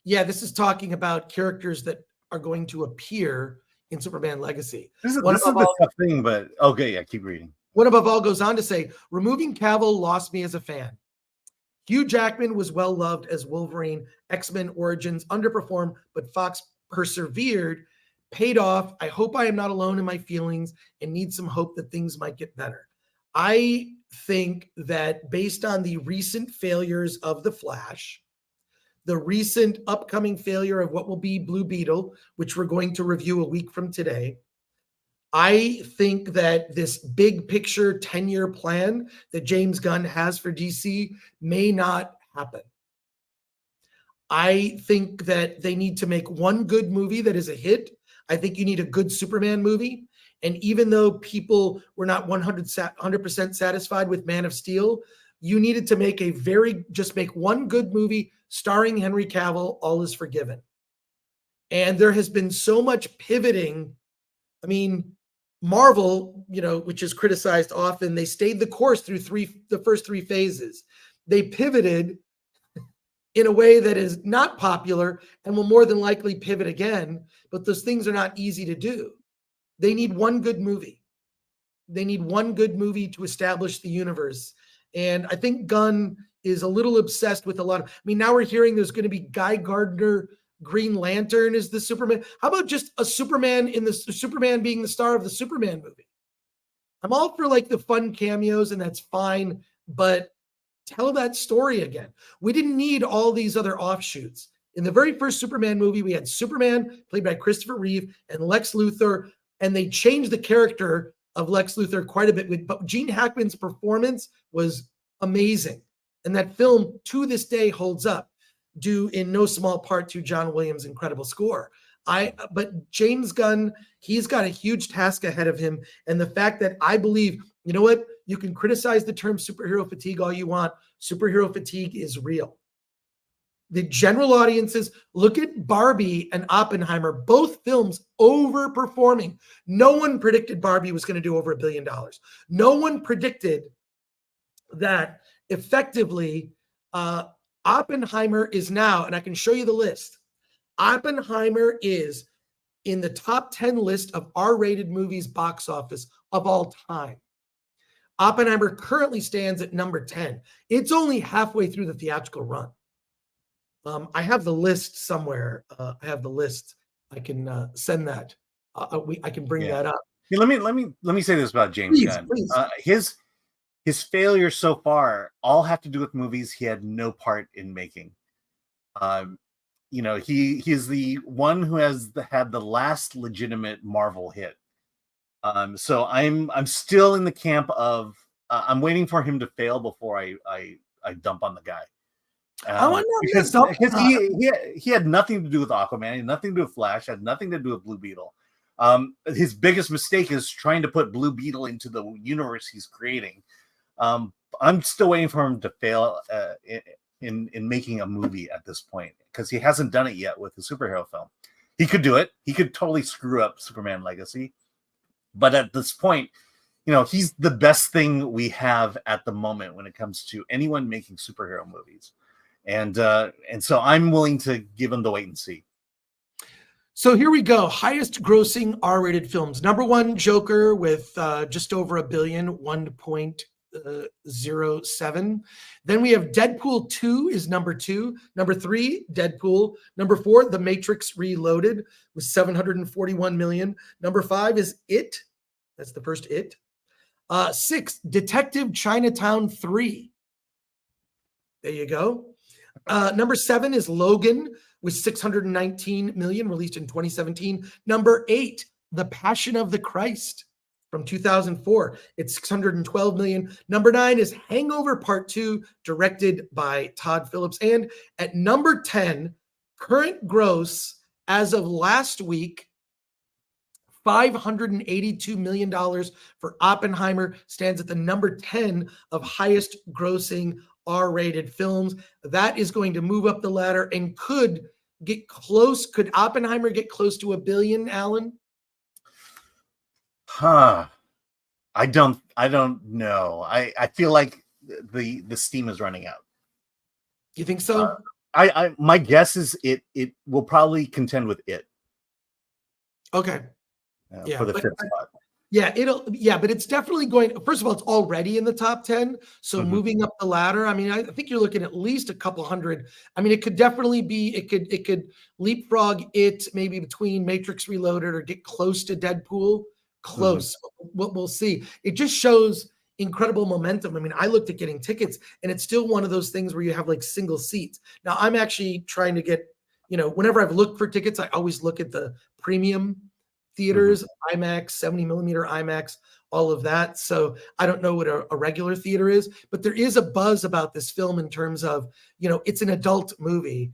Yeah, this is talking about characters that are going to appear in Superman Legacy. This is the tough thing, but okay, yeah, keep reading. One Above All goes on to say, removing Cavill lost me as a fan. Hugh Jackman was well loved as Wolverine. X-Men Origins underperformed, but Fox persevered, paid off. I hope I am not alone in my feelings and need some hope that things might get better. I think that based on the recent failures of The Flash, the recent upcoming failure of what will be Blue Beetle, which we're going to review a week from today, I think that this big picture 10-year plan that James Gunn has for DC may not happen. I think that they need to make one good movie that is a hit. I think you need a good Superman movie. And even though people were not 100% satisfied with Man of Steel, you needed to make just make one good movie starring Henry Cavill, all is forgiven. And there has been so much pivoting. I mean, Marvel, which is criticized often, they stayed the course through the first three phases. They pivoted in a way that is not popular and will more than likely pivot again, but those things are not easy to do. They need one good movie. They need one good movie to establish the universe. And I think Gunn is a little obsessed with now we're hearing there's going to be Guy Gardner Green Lantern is the Superman. How about just a Superman Superman being the star of the Superman movie? I'm all for like the fun cameos, and that's fine, but tell that story again. We didn't need all these other offshoots. In the very first Superman movie, we had Superman played by Christopher Reeve and Lex Luthor, and they changed the character of Lex Luthor quite a bit. But Gene Hackman's performance was amazing. And that film to this day holds up, due in no small part to John Williams' incredible score. But James Gunn, he's got a huge task ahead of him. And the fact that I believe, you know what? You can criticize the term superhero fatigue all you want. Superhero fatigue is real. The general audiences, look at Barbie and Oppenheimer, both films overperforming. No one predicted Barbie was going to do over $1 billion. No one predicted that effectively Oppenheimer is now, and I can show you the list. Oppenheimer is in the top 10 list of R-rated movies box office of all time. Oppenheimer currently stands at number 10. It's only halfway through the theatrical run. I have the list somewhere. I have the list. I can send that. I can bring that up. Yeah, let me say this about James Gunn. Please. His failures so far all have to do with movies he had no part in making. He's the one who has had the last legitimate Marvel hit. So I'm still in the camp of I'm waiting for him to fail before I dump on the guy. Because he had nothing to do with Aquaman, had nothing to do with Flash, had nothing to do with Blue Beetle. His biggest mistake is trying to put Blue Beetle into the universe he's creating. I'm still waiting for him to fail in making a movie at this point, because he hasn't done it yet with the superhero film. He could do it. He could totally screw up Superman Legacy. But at this point, he's the best thing we have at the moment when it comes to anyone making superhero movies. And so I'm willing to give him the wait and see. So here we go. Highest grossing R-rated films. Number one, Joker with just over $1 billion, 1.07. Then we have Deadpool 2 is number 2. Number 3, Deadpool. Number 4, The Matrix Reloaded with $741 million. Number 5 is It. That's the first It. 6, Detective Chinatown 3. There you go. Number 7 is Logan with $619 million, released in 2017. Number 8, The Passion of the Christ from 2004. It's $612 million. Number 9 is Hangover Part 2, directed by Todd Phillips. And at number 10, current gross as of last week, $582 million for Oppenheimer, stands at the number 10 of highest grossing R-rated films. That is going to move up the ladder and could get close. Could Oppenheimer get close to $1 billion, Alan? I don't know. I feel like the steam is running out. You think so? My guess is it will probably contend with It. Okay. For the fifth spot. But it's definitely going. First of all, it's already in the top 10. So moving up the ladder, I mean, I think you're looking at least a couple hundred. I mean, it could definitely be, it could leapfrog It maybe between Matrix Reloaded or get close to Deadpool. Close. We'll see. It just shows, incredible momentum. I mean, I looked at getting tickets, and it's still one of those things where you have like single seats. Now, I'm actually trying to get, whenever I've looked for tickets, I always look at the premium theaters, IMAX, 70 millimeter IMAX, all of that. So I don't know what a regular theater is, but there is a buzz about this film in terms of, it's an adult movie.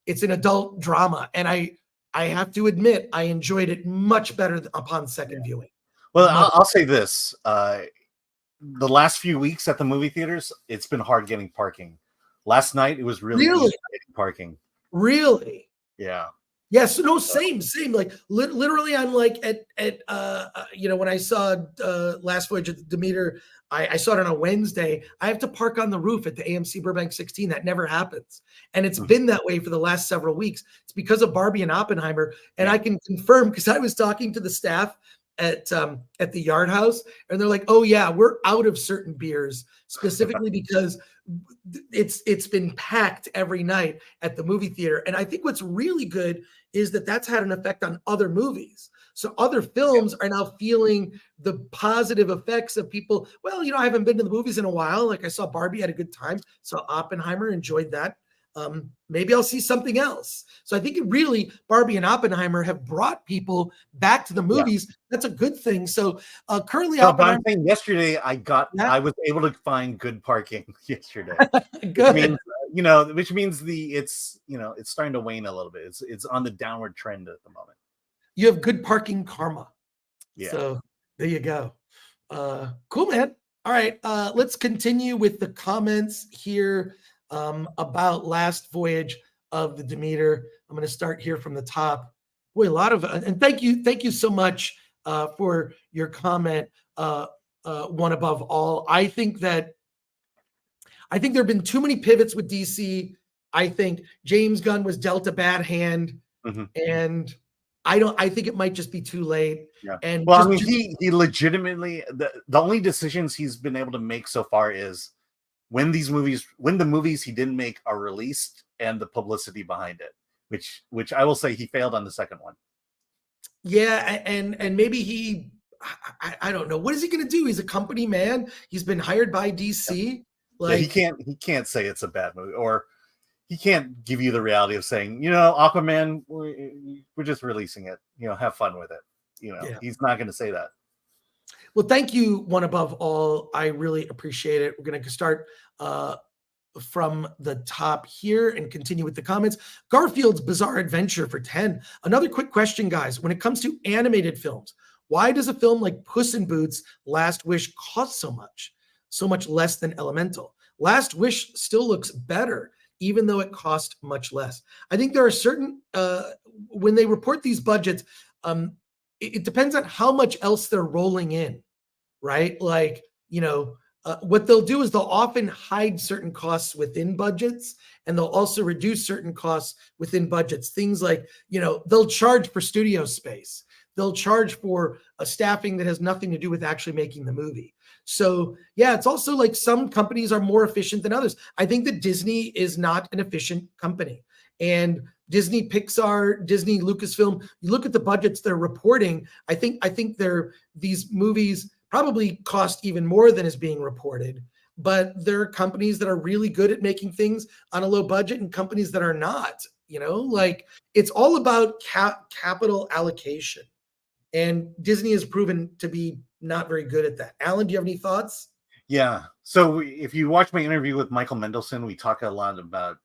It's an adult drama. And I have to admit, I enjoyed it much better upon second viewing. Well, I'll say this. The last few weeks at the movie theaters, it's been hard getting parking. Last night, it was really easy getting parking. Really? Yeah. Yes. No, same. Like literally, I'm like at when I saw Last Voyage at Demeter, I saw it on a Wednesday. I have to park on the roof at the AMC Burbank 16. That never happens. And it's been that way for the last several weeks. It's because of Barbie and Oppenheimer. And I can confirm, because I was talking to the staff at the Yard House, and they're like, "Oh yeah, we're out of certain beers, specifically because it's been packed every night at the movie theater." And I think what's really good is that that's had an effect on other movies. So other films are now feeling the positive effects of people. Well, I haven't been to the movies in a while. Like I saw Barbie, had a good time. Saw Oppenheimer, enjoyed that. Maybe I'll see something else. So I think Barbie and Oppenheimer have brought people back to the movies. Yeah. That's a good thing. So currently, I'm saying yesterday I was able to find good parking yesterday. Good. Which means it's starting to wane a little bit. It's on the downward trend at the moment. You have good parking karma. Yeah. So there you go. Cool, man. All right. Let's continue with the comments here. About Last Voyage of the Demeter. I'm going to start here from the top. Boy, a lot of, and thank you so much for your comment, One Above All. I think there have been too many pivots with DC. I think James Gunn was dealt a bad hand, and I think it might just be too late. Yeah. And he legitimately, the only decisions he's been able to make so far is when the movies he didn't make are released and the publicity behind it, which I will say he failed on the second one. Yeah, and maybe I don't know. What is he going to do? He's a company man. He's been hired by DC. Yeah, he can't say it's a bad movie, or he can't give you the reality of saying, Aquaman, we're just releasing it. Have fun with it. He's not going to say that. Well, thank you, One Above All. I really appreciate it. We're going to start from the top here and continue with the comments. Garfield's Bizarre Adventure for 10. Another quick question, guys. When it comes to animated films, why does a film like Puss in Boots: Last Wish cost so much less than Elemental? Last Wish still looks better, even though it cost much less. I think there are certain, when they report these budgets, it depends on how much else they're rolling in, right? Like, what they'll do is they'll often hide certain costs within budgets, and they'll also reduce certain costs within budgets. Things like, they'll charge for studio space. They'll charge for a staffing that has nothing to do with actually making the movie. So yeah, it's also like some companies are more efficient than others. I think that Disney is not an efficient company. And Disney, Pixar, Disney, Lucasfilm, you look at the budgets they're reporting, I think these movies probably cost even more than is being reported. But there are companies that are really good at making things on a low budget and companies that are not, like it's all about capital allocation. And Disney has proven to be not very good at that. Alan, do you have any thoughts? Yeah. So if you watch my interview with Michael Mendelsohn, we talk a lot about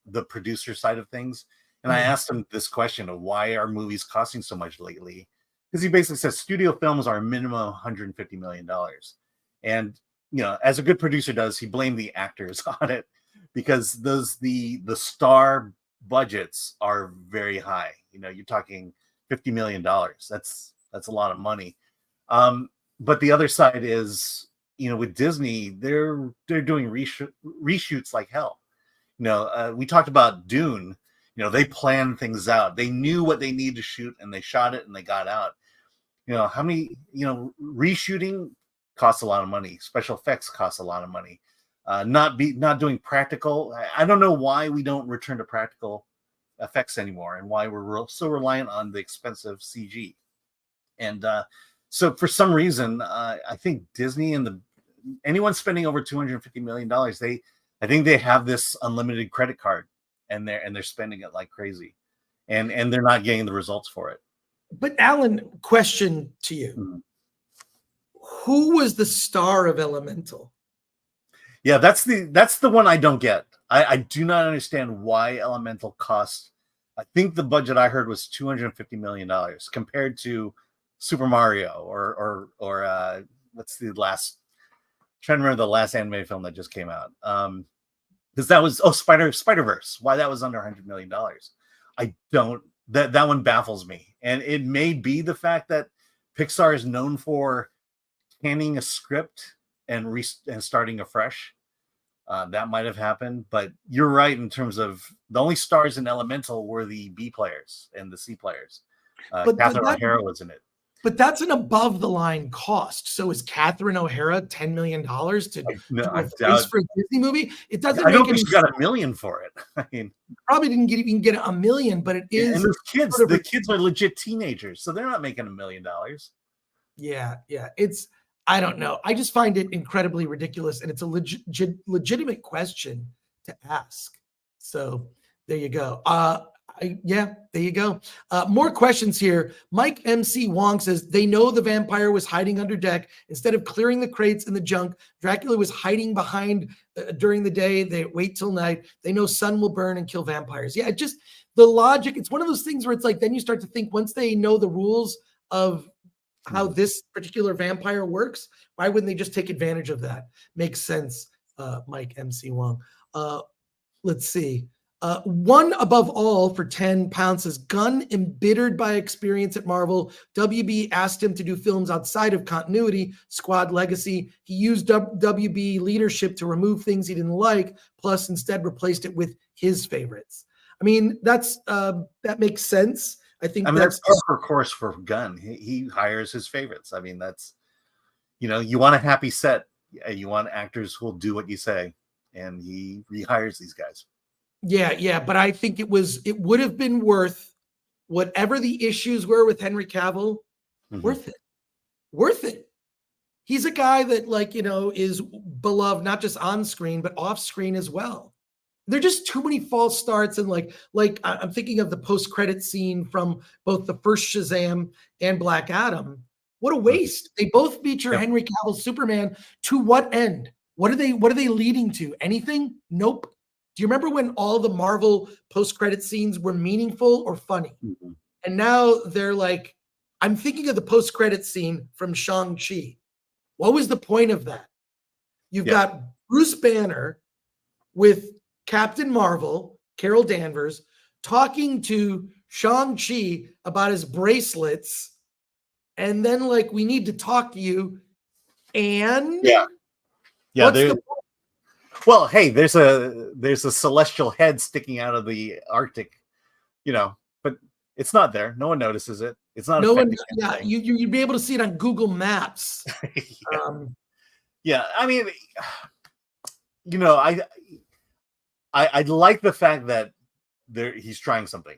the producer side of things. And I asked him this question of why are movies costing so much lately? Because he basically says studio films are a minimum $150 million. And, as a good producer does, he blamed the actors on it because the star budgets are very high. You're talking $50 million. That's a lot of money. But the other side is, with Disney, they're doing reshoots like hell. We talked about Dune. They planned things out. They knew what they needed to shoot, and they shot it, and they got out. How many, reshooting costs a lot of money. Special effects costs a lot of money. Not doing practical. I don't know why we don't return to practical effects anymore, and why we're so reliant on the expensive CG. And so for some reason, I think Disney and anyone spending over $250 million, I think they have this unlimited credit card, and they're spending it like crazy, and they're not getting the results for it. But Alan, question to you: Who was the star of Elemental? Yeah, that's the one I don't get. I do not understand why Elemental cost. I think the budget I heard was $250 million compared to Super Mario or what's the last? I'm trying to remember the last animated film that just came out. Because that was Spider-Verse. Why that was under $100 million? I don't. That one baffles me, and it may be the fact that Pixar is known for canning a script and starting afresh. That might have happened, but you're right in terms of the only stars in Elemental were the B players and the C players. Catherine O'Hara was in it. But that's an above the line cost. So is Catherine O'Hara $10 million to do a face for a Disney movie? It doesn't. I don't think she got $1 million for it. I mean, probably didn't even get $1 million, but it is. And those kids, the kids are legit teenagers, so they're not making $1 million. Yeah. It's. I don't know. I just find it incredibly ridiculous, and it's a legitimate question to ask. So there you go. There you go. More questions here. Mike MC Wong says they know the vampire was hiding under deck. Instead of clearing the crates and the junk, Dracula was hiding behind during the day. They wait till night. They know sun will burn and kill vampires. Yeah, just the logic. It's one of those things where it's like, then you start to think once they know the rules of how this particular vampire works, why wouldn't they just take advantage of that? Makes sense, Mike MC Wong. Let's see. One above all for 10 pounds says Gunn, embittered by experience at Marvel, WB asked him to do films outside of continuity, Squad Legacy. He used WB leadership to remove things he didn't like, plus instead replaced it with his favorites. I mean, that makes sense. I mean, that's par course for Gunn. He hires his favorites. I mean, that's, you want a happy set. You want actors who will do what you say, and he rehires these guys. Yeah, but I think it would have been worth whatever the issues were with Henry Cavill. Worth it. He's a guy that is beloved not just on screen but off screen as well. There are just too many false starts, and like I'm thinking of the post-credit scene from both the first Shazam and Black Adam. What a waste! They both feature Henry Cavill's Superman. To what end? What are they leading to? Anything? Nope. Do you remember when all the Marvel post-credit scenes were meaningful or funny? And now they're like, I'm thinking of the post-credit scene from Shang-Chi. What was the point of that? You've got Bruce Banner with Captain Marvel, Carol Danvers, talking to Shang-Chi about his bracelets, and then we need to talk to you, and well, hey, there's a celestial head sticking out of the Arctic, but it's not there. No one notices it. It's not. No one. Yeah, you'd be able to see it on Google Maps. I mean, I like the fact that he's trying something,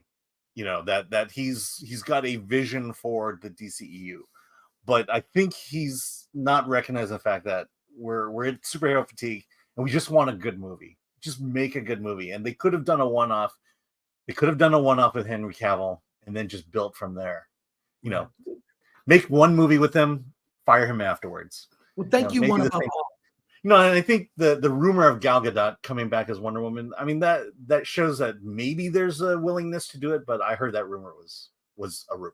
that he's got a vision for the DCEU, but I think he's not recognizing the fact that we're in superhero fatigue and we just want a good movie. Just make a good movie. And they could have done a one-off. They could have done a one-off with Henry Cavill and then just built from there. Make one movie with him, fire him afterwards. Well, thank you, one above all. And I think the rumor of Gal Gadot coming back as Wonder Woman, I mean, that shows that maybe there's a willingness to do it, but I heard that rumor was a rumor.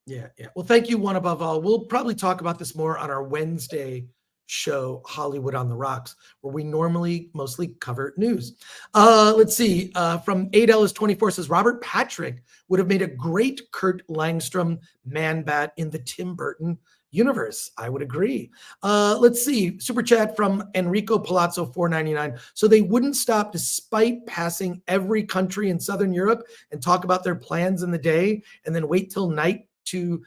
Yeah. Well, thank you, one above all. We'll probably talk about this more on our Wednesday show, Hollywood on the Rocks, where we normally mostly cover news. Let's see. From Adelis24 says Robert Patrick would have made a great Kurt Langstrom Man-Bat in the Tim Burton universe. I would agree. Let's see. Super chat from Enrico Palazzo 499. So they wouldn't stop despite passing every country in Southern Europe and talk about their plans in the day and then wait till night to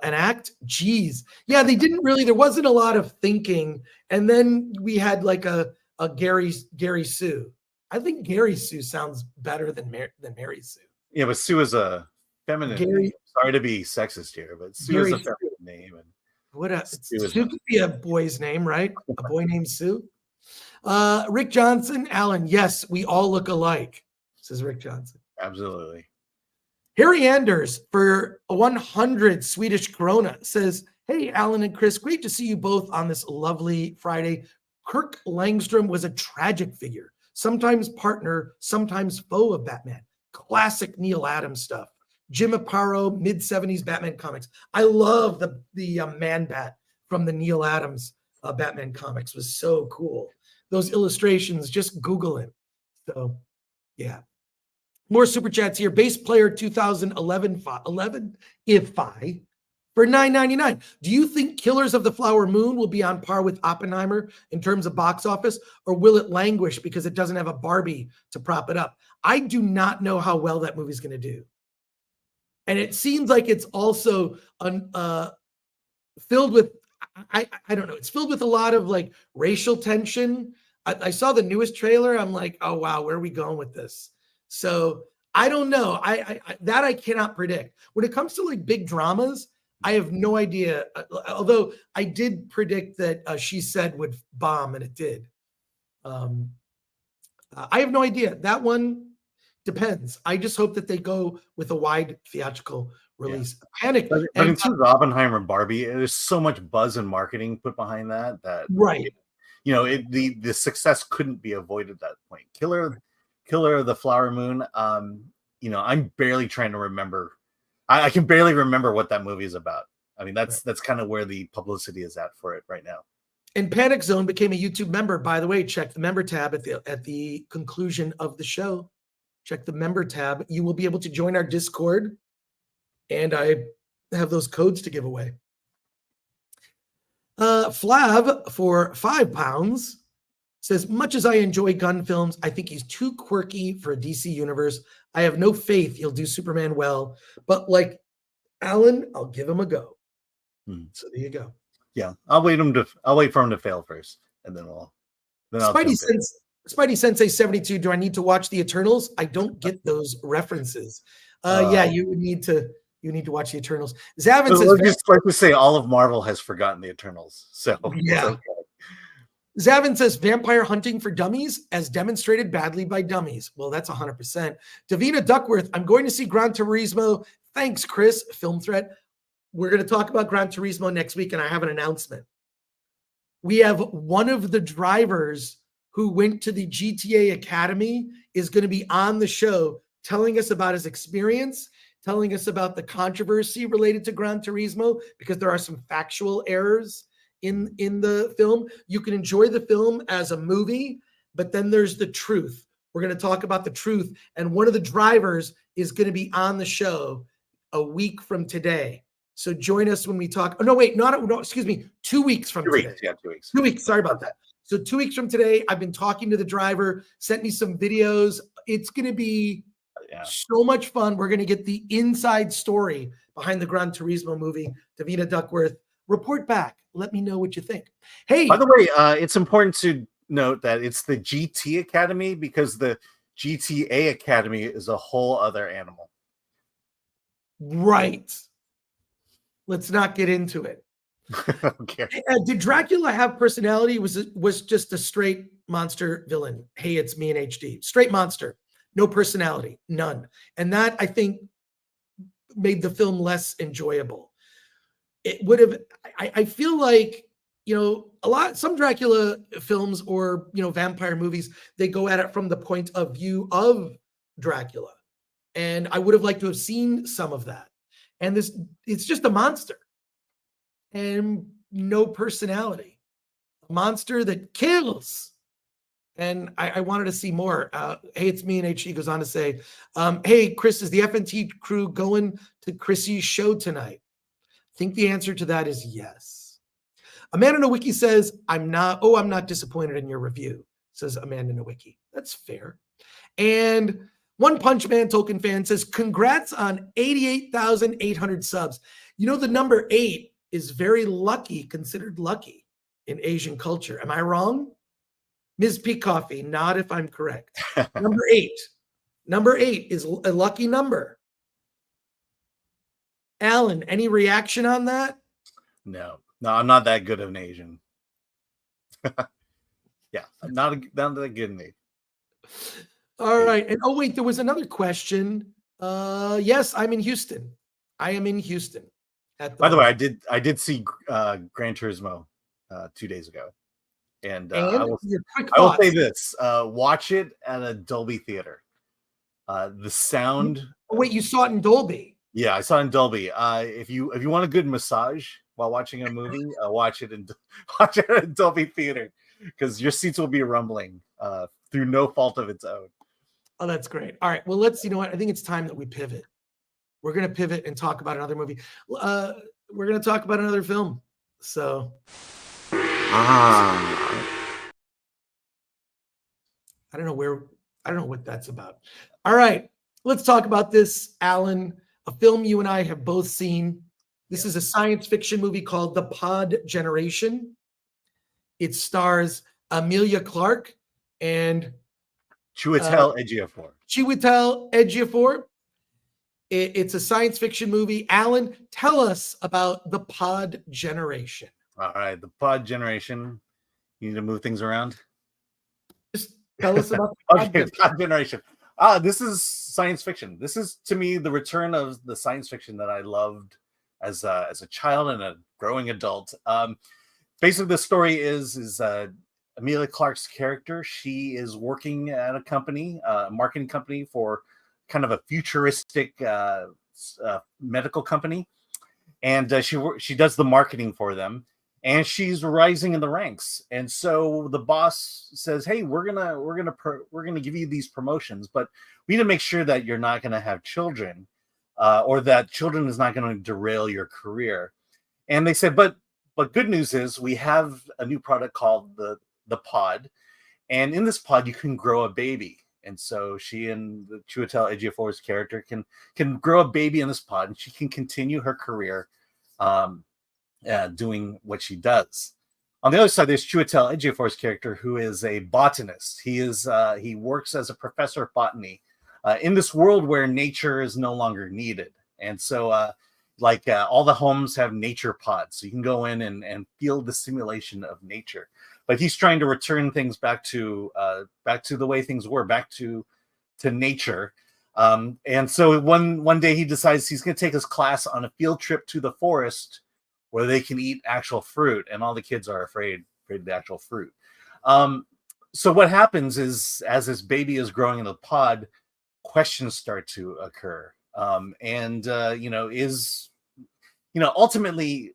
enact. Geez. Yeah, they didn't really. There wasn't a lot of thinking. And then we had a Gary Sue. I think Gary Sue sounds better than Mary Sue. Yeah, but Sue is a feminine name. Sorry to be sexist here, but Sue is a feminine name. And Sue could be a boy's name, right? A boy named Sue. Rick Johnson, Alan, yes, we all look alike, says Rick Johnson. Absolutely. Harry Anders for 100 Swedish krona says, hey, Alan and Chris, great to see you both on this lovely Friday. Kirk Langstrom was a tragic figure, sometimes partner, sometimes foe of Batman. Classic Neil Adams stuff. Jim Aparo, mid-70s Batman comics. I love the Man-Bat from the Neil Adams Batman comics. Was so cool. Those illustrations, just Google it. So, yeah. More super chats here. Base player 2011 IFI for $9.99. Do you think Killers of the Flower Moon will be on par with Oppenheimer in terms of box office, or will it languish because it doesn't have a Barbie to prop it up? I do not know how well that movie's going to do. And it seems like it's also filled with, I don't know, it's filled with a lot of like racial tension. I saw the newest trailer. I'm like, oh, wow, where are we going with this? So I don't know. I cannot predict. When it comes to like big dramas, I have no idea. Although I did predict that She Said would bomb, and it did. I have no idea. That one depends. I just hope that they go with a wide theatrical release. Yeah. Panic. But in terms of Oppenheimer and Barbie, there's so much buzz and marketing put behind that right. The success couldn't be avoided at that point. Killer of the Flower Moon. I'm barely trying to remember. I can barely remember what that movie is about. I mean, that's kind of where the publicity is at for it right now. And Panic Zone became a YouTube member. By the way, check the member tab at the conclusion of the show. Check the member tab. You will be able to join our Discord, and I have those codes to give away. Flav for £5 says, much as I enjoy Gunn films, I think he's too quirky for a DC universe. I have no faith he'll do Superman well, but like Alan, I'll give him a go. So there you go. Yeah, I'll wait for him to fail first, and then I'll Spidey Sensei 72. Do I need to watch the Eternals? I don't get those references. Yeah, you need to watch the Eternals. Zavin says, like to say, all of Marvel has forgotten the Eternals. So yeah. Okay. Zavin says, vampire hunting for dummies as demonstrated badly by dummies. Well, that's 100%. Davina Duckworth, I'm going to see Gran Turismo. Thanks, Chris. Film Threat. We're going to talk about Gran Turismo next week, and I have an announcement. We have one of the drivers who went to the GTA Academy is going to be on the show telling us about his experience, telling us about the controversy related to Gran Turismo, because there are some factual errors in the film. You can enjoy the film as a movie, but then there's the truth. We're going to talk about the truth. And one of the drivers is going to be on the show a week from today. So join us when we talk. Oh, no, wait, excuse me. 2 weeks from today. 2 weeks. 2 weeks. Sorry about that. So 2 weeks from today, I've been talking to the driver, sent me some videos. It's going to be so much fun. We're going to get the inside story behind the Gran Turismo movie. Davina Duckworth, report back. Let me know what you think. Hey, by the way, it's important to note that it's the GT Academy, because the GTA Academy is a whole other animal. Right. Let's not get into it. Okay. Did Dracula have personality? Was just a straight monster villain? Hey, it's me in HD. Straight monster. No personality. None. And that, I think, made the film less enjoyable. It would have, I feel like, some Dracula films or, vampire movies, they go at it from the point of view of Dracula. And I would have liked to have seen some of that. And it's just a monster and no personality. A monster that kills. And I wanted to see more. Hey, it's me, and HD goes on to say, hey, Chris, is the FNT crew going to Chrissy's show tonight? I think the answer to that is yes. Amanda Nowicki says, I'm not disappointed in your review, says Amanda Nowicki. That's fair. And One Punch Man Tolkien fan says, congrats on 88,800 subs. The number 8 is very lucky, considered lucky in Asian culture. Am I wrong? Ms. P. Coffee, not if I'm correct. Number 8. Number 8 is a lucky number. Alan, any reaction on that? No. No, I'm not that good of an Asian. Yeah, not that good an Asian. All right. And oh wait, there was another question. Yes, I'm in Houston. I am in Houston. By the way, I did see Gran Turismo 2 days ago, and I will say this: watch it at a Dolby theater. The sound. Oh, wait, you saw it in Dolby? Yeah, I saw it in Dolby. If you want a good massage while watching a movie, watch it in Dolby theater, because your seats will be rumbling through no fault of its own. Oh, that's great. All right. Well, let's. You know what? I think it's time that we pivot. We're going to pivot and talk about another movie. We're going to talk about another film. So. I don't know what that's about. All right. Let's talk about this, Alan, a film you and I have both seen. This is a science fiction movie called The Pod Generation. It stars Emilia Clarke and Chiwetel Ejiofor. Chiwetel Ejiofor. It's a science fiction movie. Alan, tell us about The Pod Generation. All right, The Pod Generation. You need to move things around. Just tell us about The Pod Generation. This is science fiction. This is, to me, the return of the science fiction that I loved as a child and a growing adult. Basically, the story is Emilia Clarke's character. She is working at a company, a marketing company for kind of a futuristic medical company, and she does the marketing for them, and she's rising in the ranks. And so the boss says, "Hey, we're gonna give you these promotions, but we need to make sure that you're not gonna have children, or that children is not going to derail your career." And they said, "But good news is we have a new product called the pod, and in this pod you can grow a baby." And so she and the Chiwetel Ejiofor's character can grow a baby in this pod, and she can continue her career doing what she does. On the other side, there's Chiwetel Ejiofor's character, who is a botanist. He works as a professor of botany in this world where nature is no longer needed. And so all the homes have nature pods, so you can go in and feel the simulation of nature. But he's trying to return things back to the way things were, back to nature. And so one day he decides he's going to take his class on a field trip to the forest where they can eat actual fruit, and all the kids are afraid of the actual fruit. So what happens is, as this baby is growing in the pod, questions start to occur. Ultimately,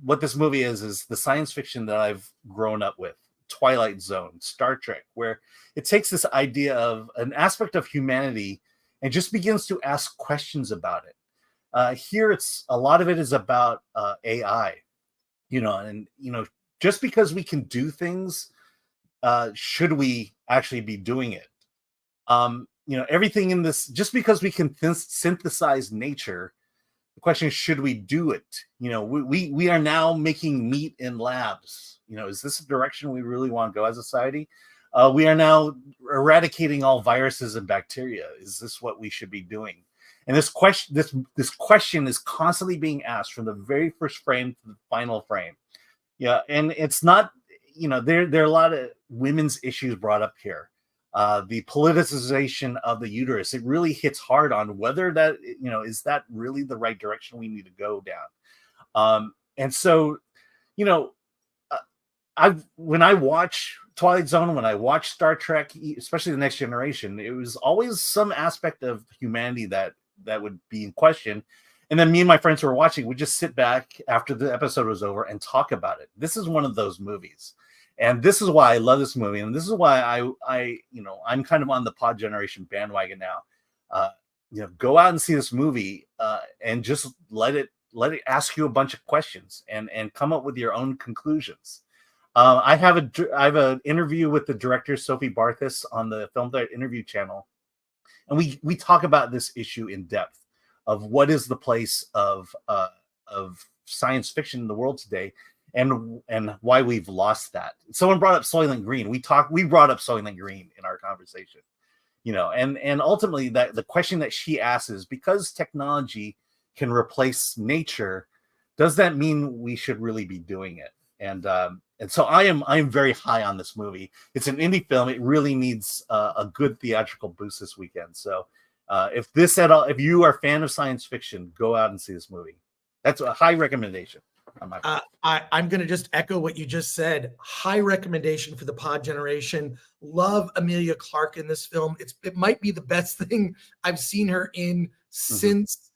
what this movie is the science fiction that I've grown up with. Twilight Zone, Star Trek, where it takes this idea of an aspect of humanity and just begins to ask questions about it. Here, a lot of it is about AI, just because we can do things, should we actually be doing it? Everything in this, just because we can synthesize nature, the question is, should we do it? We are now making meat in labs. Is this a direction we really want to go as a society? We are now eradicating all viruses and bacteria. Is this what we should be doing? And this question is constantly being asked from the very first frame to the final frame. Yeah, and it's not, there are a lot of women's issues brought up here. The politicization of the uterus, it really hits hard on whether that, is that really the right direction we need to go down? And so, when I watch Twilight Zone, when I watch Star Trek, especially The Next Generation, it was always some aspect of humanity that would be in question. And then me and my friends who were watching would just sit back after the episode was over and talk about it. This is one of those movies. And this is why I love this movie. And this is why I'm kind of on the Pod Generation bandwagon now. Go out and see this movie and just let it ask you a bunch of questions and come up with your own conclusions. I have an interview with the director, Sophie Barthus, on the Film Threat interview channel. And we talk about this issue in depth of what is the place of science fiction in the world today, and why we've lost that. Someone brought up Soylent Green. We brought up Soylent Green in our conversation, and ultimately that the question that she asks is, because technology can replace nature, does that mean we should really be doing it? And so I am very high on this movie. It's an indie film. It really needs a good theatrical boost this weekend. So if you are a fan of science fiction, go out and see this movie. That's a high recommendation on my part. I'm going to just echo what you just said. High recommendation for the pod generation. Love Emilia Clarke in this film. It might be the best thing I've seen her in since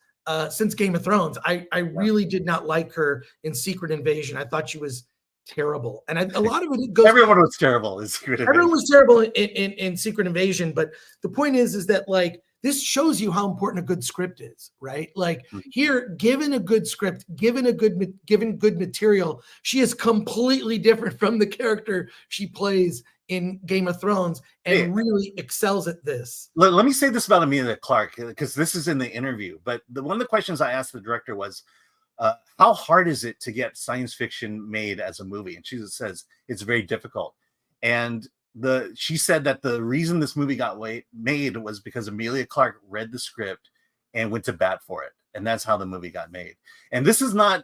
Game of Thrones. I really did not like her in Secret Invasion. I thought she was terrible, and a lot of it goes. Everyone was terrible in Secret Invasion. Everyone was terrible in Secret Invasion, but the point is that like this shows you how important a good script is, right? Like here, given a good script, given good material, she is completely different from the character she plays in Game of Thrones, and really excels at this. Let me say this about Emilia Clarke, because this is in the interview. But one of the questions I asked the director was, how hard is it to get science fiction made as a movie? And she says it's very difficult. And she said that the reason this movie got made was because Emilia Clarke read the script and went to bat for it. And that's how the movie got made. And this is not,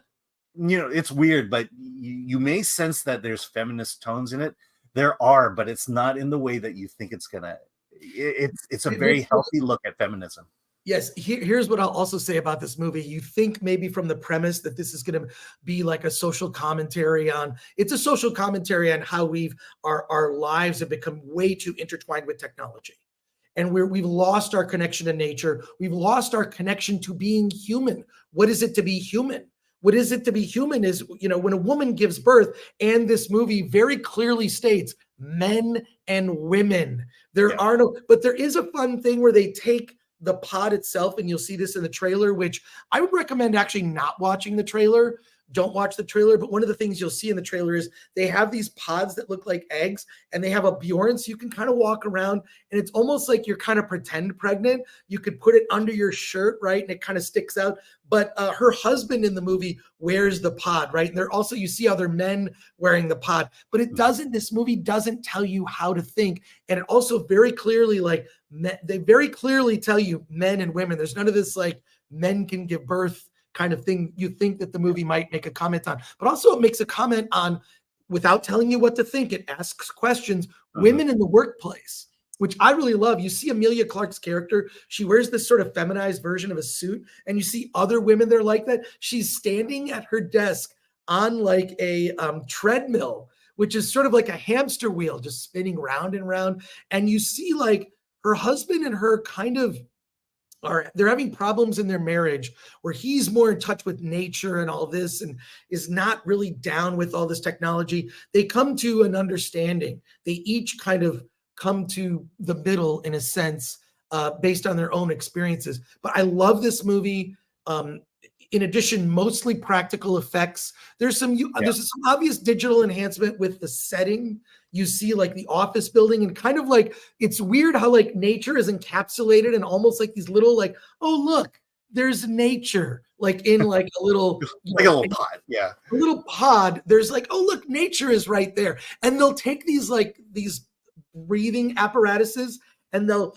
it's weird, but you may sense that there's feminist tones in it. There are, but it's not in the way that you think it's gonna. It's a very healthy look at feminism. Yes, here's what I'll also say about this movie. You think maybe from the premise that this is going to be like a social commentary on. It's a social commentary on how our lives have become way too intertwined with technology, and we've lost our connection to nature. We've lost our connection to being human. What is it to be human? What is it to be human is, when a woman gives birth, and this movie very clearly states men and women. But there is a fun thing where they take the pod itself, and you'll see this in the trailer, which I would recommend actually not watching the trailer. Don't watch the trailer. But one of the things you'll see in the trailer is they have these pods that look like eggs, and they have a Bjorn, so you can kind of walk around, and it's almost like you're kind of pretend pregnant. You could put it under your shirt, right? And it kind of sticks out. But her husband in the movie wears the pod, right? And you see other men wearing the pod, but this movie doesn't tell you how to think. And it also very clearly, they very clearly tell you men and women. There's none of this like men can give birth kind of thing you think that the movie might make a comment on, but also it makes a comment on, without telling you what to think, it asks questions, women in the workplace, which I really love. You see Emilia Clarke's character, she wears this sort of feminized version of a suit, and you see other women there like that. She's standing at her desk on like a treadmill, which is sort of like a hamster wheel, just spinning round and round. And you see like her husband and her kind of they're having problems in their marriage where he's more in touch with nature and all this and is not really down with all this technology. They come to an understanding. They each kind of come to the middle in a sense, based on their own experiences. But I love this movie. In addition, mostly practical effects. There's some obvious digital enhancement with the setting. You see like the office building, and kind of like, it's weird how like nature is encapsulated in almost like these little like, oh, look, there's nature, like in like a little, like a little pod. Yeah. A little pod. There's like, oh, look, nature is right there. And they'll take these breathing apparatuses and they'll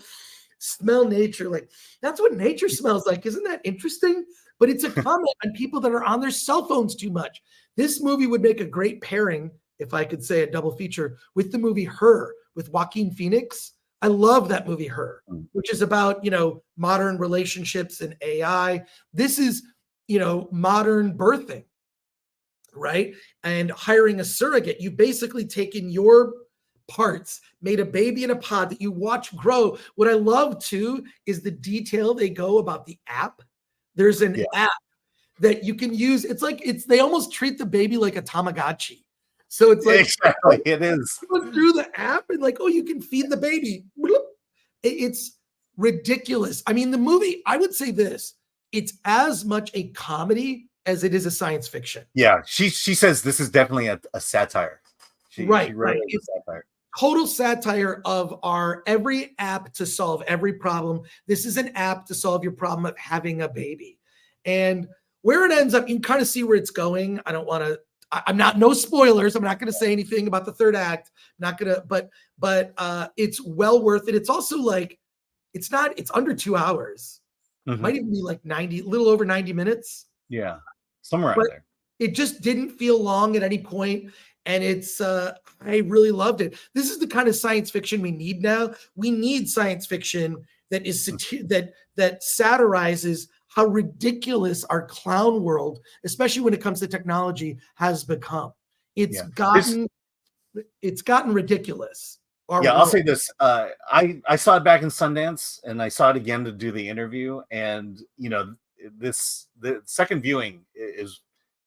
smell nature. Like, that's what nature smells like. Isn't that interesting? But it's a comment on people that are on their cell phones too much. This movie would make a great pairing, if I could say a double feature, with the movie Her with Joaquin Phoenix. I love that movie Her, which is about, modern relationships and AI. This is, modern birthing, right? And hiring a surrogate. You've basically taken your parts, made a baby in a pod that you watch grow. What I love too is the detail they go about the app. There's an app that you can use. It's like they almost treat the baby like a Tamagotchi. So it's like exactly it is through the app and like, oh, you can feed the baby. It's ridiculous. I mean, the movie, I would say this, it's as much a comedy as it is a science fiction. Yeah, she says this is definitely a satire. She right. It's a satire. Total satire of our every app to solve every problem. This is an app to solve your problem of having a baby. And where it ends up, you can kind of see where it's going. No spoilers. I'm not going to say anything about the third act. But it's well worth it. It's also like, it's under 2 hours. Might even be like 90, a little over 90 minutes. Yeah. Somewhere out there. It just didn't feel long at any point, and it's I really loved it. This is the kind of science fiction we need now. We need science fiction that is that satirizes how ridiculous our clown world, especially when it comes to technology, has become. It's gotten ridiculous. I'll say this. I saw it back in Sundance, and I saw it again to do the interview. And the second viewing is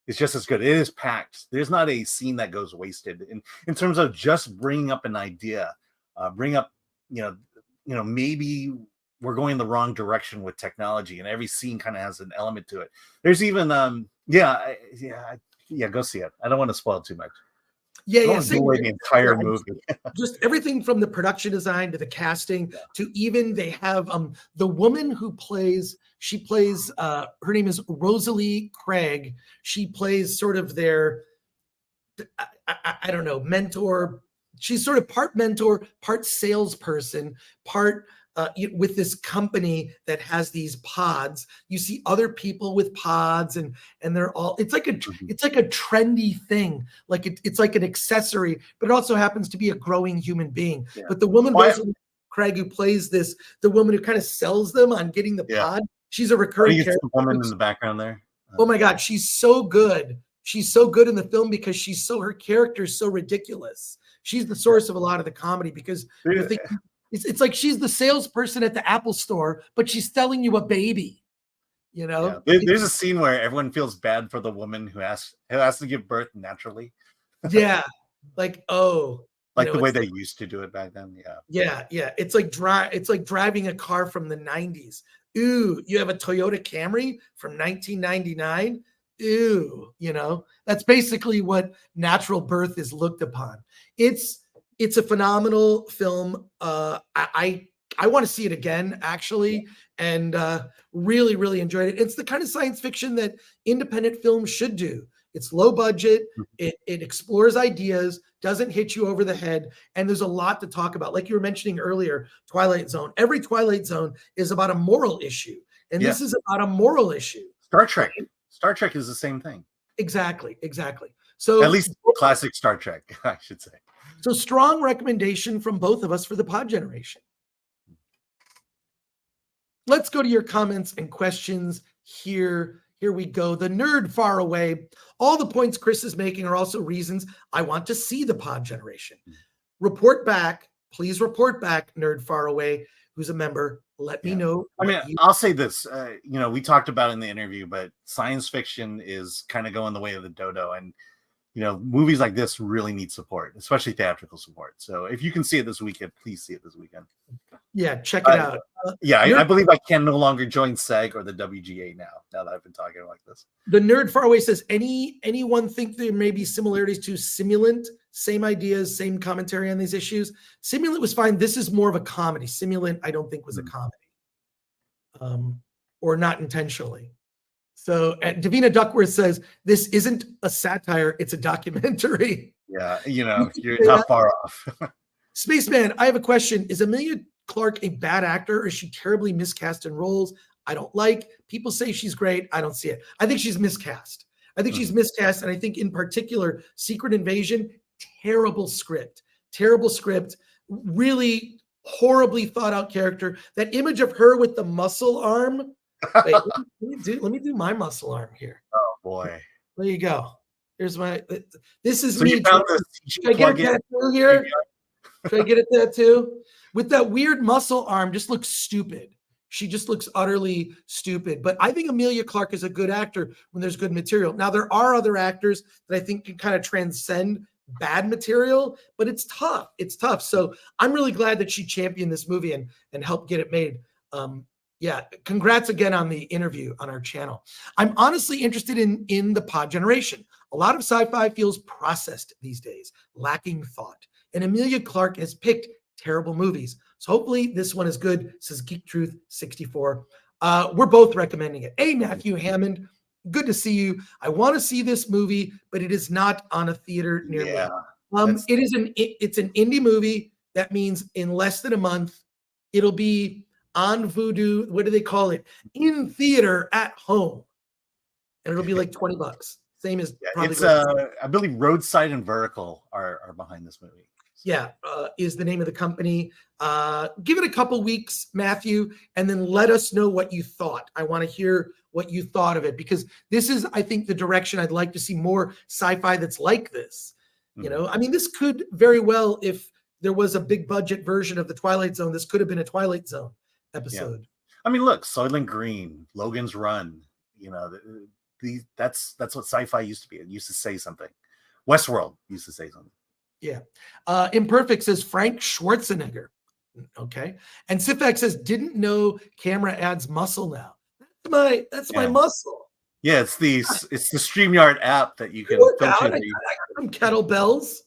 just as good. It is packed. There's not a scene that goes wasted in terms of just bringing up an idea, bring up maybe we're going the wrong direction with technology, and every scene kind of has an element to it. There's even go see it. I don't want to spoil too much. The entire movie. Just everything from the production design to the casting to even they have the woman who plays her name is Rosalie Craig. She plays sort of their I don't know, mentor. She's sort of part mentor, part salesperson, part with this company that has these pods. You see other people with pods, and they're all. It's like a trendy thing. Like it's like an accessory, but it also happens to be a growing human being. Yeah. But the woman, Craig, who plays this, the woman who kind of sells them on getting the pod. She's a recurring character. The woman in the background there. Oh my God, she's so good. She's so good in the film because her character is so ridiculous. She's the source of a lot of the comedy because you're thinking, it's like she's the salesperson at the Apple store, but she's selling you a baby. There's a scene where everyone feels bad for the woman who has to give birth naturally. Yeah, like the way they used to do it back then. Yeah. It's like driving a car from the 90s. Ooh, you have a Toyota Camry from 1999. Ooh, that's basically what natural birth is looked upon. It's a phenomenal film. I want to see it again, actually, and really, really enjoyed it. It's the kind of science fiction that independent films should do. It's low budget. It explores ideas, doesn't hit you over the head, and there's a lot to talk about. Like you were mentioning earlier, Twilight Zone. Every Twilight Zone is about a moral issue, and this is about a moral issue. Star Trek is the same thing. Exactly. So at least classic Star Trek, I should say. So strong recommendation from both of us for the Pod Generation. Let's go to your comments and questions here. Here we go. The nerd far away. All the points Chris is making are also reasons I want to see the Pod Generation. Report back. Please report back, nerd far away, who's a member. Let me know. I'll say this. We talked about it in the interview, but science fiction is kind of going the way of the dodo. And movies like this really need support, especially theatrical support. So if you can see it this weekend, please see it this weekend. Yeah, check it out. I believe I can no longer join SAG or the WGA now that I've been talking like this. The nerd far away says, anyone think there may be similarities to Simulant? Same ideas, same commentary on these issues. Simulant was fine. This is more of a comedy. Simulant, I don't think was a comedy, or not intentionally. So Davina Duckworth says, this isn't a satire, it's a documentary. Yeah, you're not far off. Spaceman, I have a question. Is Emilia Clarke a bad actor, or is she terribly miscast in roles I don't like? People say she's great. I don't see it. I think she's miscast. And I think in particular, Secret Invasion, terrible script, really horribly thought out character. That image of her with the muscle arm. Wait, let me do my muscle arm here. Oh boy. There you go. Here's this is so me. Should I get a tattoo here? Should I get a tattoo? With that weird muscle arm, just looks stupid. She just looks utterly stupid. But I think Emilia Clarke is a good actor when there's good material. Now, there are other actors that I think can kind of transcend bad material, but it's tough. So I'm really glad that she championed this movie and helped get it made. Congrats again on the interview on our channel. I'm honestly interested in the Pod Generation. A lot of sci-fi feels processed these days, lacking thought. And Emilia Clarke has picked terrible movies. So hopefully this one is good, says Geek Truth 64. We're both recommending it. Hey, Matthew Hammond, good to see you. I want to see this movie, but it is not on a theater near me. It's an indie movie. That means in less than a month, it'll be on Vudu. What do they call it? In theater at home. And it'll be like $20. Same as Yeah, probably. it's I believe Roadside and Vertical are behind this movie. Yeah, is the name of the company. Give it a couple weeks, Matthew, and then let us know what you thought. I want to hear what you thought of it, because this is, I think, the direction I'd like to see more sci-fi that's like this. You know, I mean, this could very well, if there was a big budget version of the Twilight Zone, this could have been a Twilight Zone episode. Yeah. I mean, look, Soylent Green, Logan's Run. You know, that's what sci-fi used to be. It used to say something. Westworld used to say something. Yeah. Imperfect says Frank Schwarzenegger. Okay. And Sifak says, didn't know camera adds muscle now. That's my muscle. Yeah, it's the StreamYard app that you can I got some kettlebells.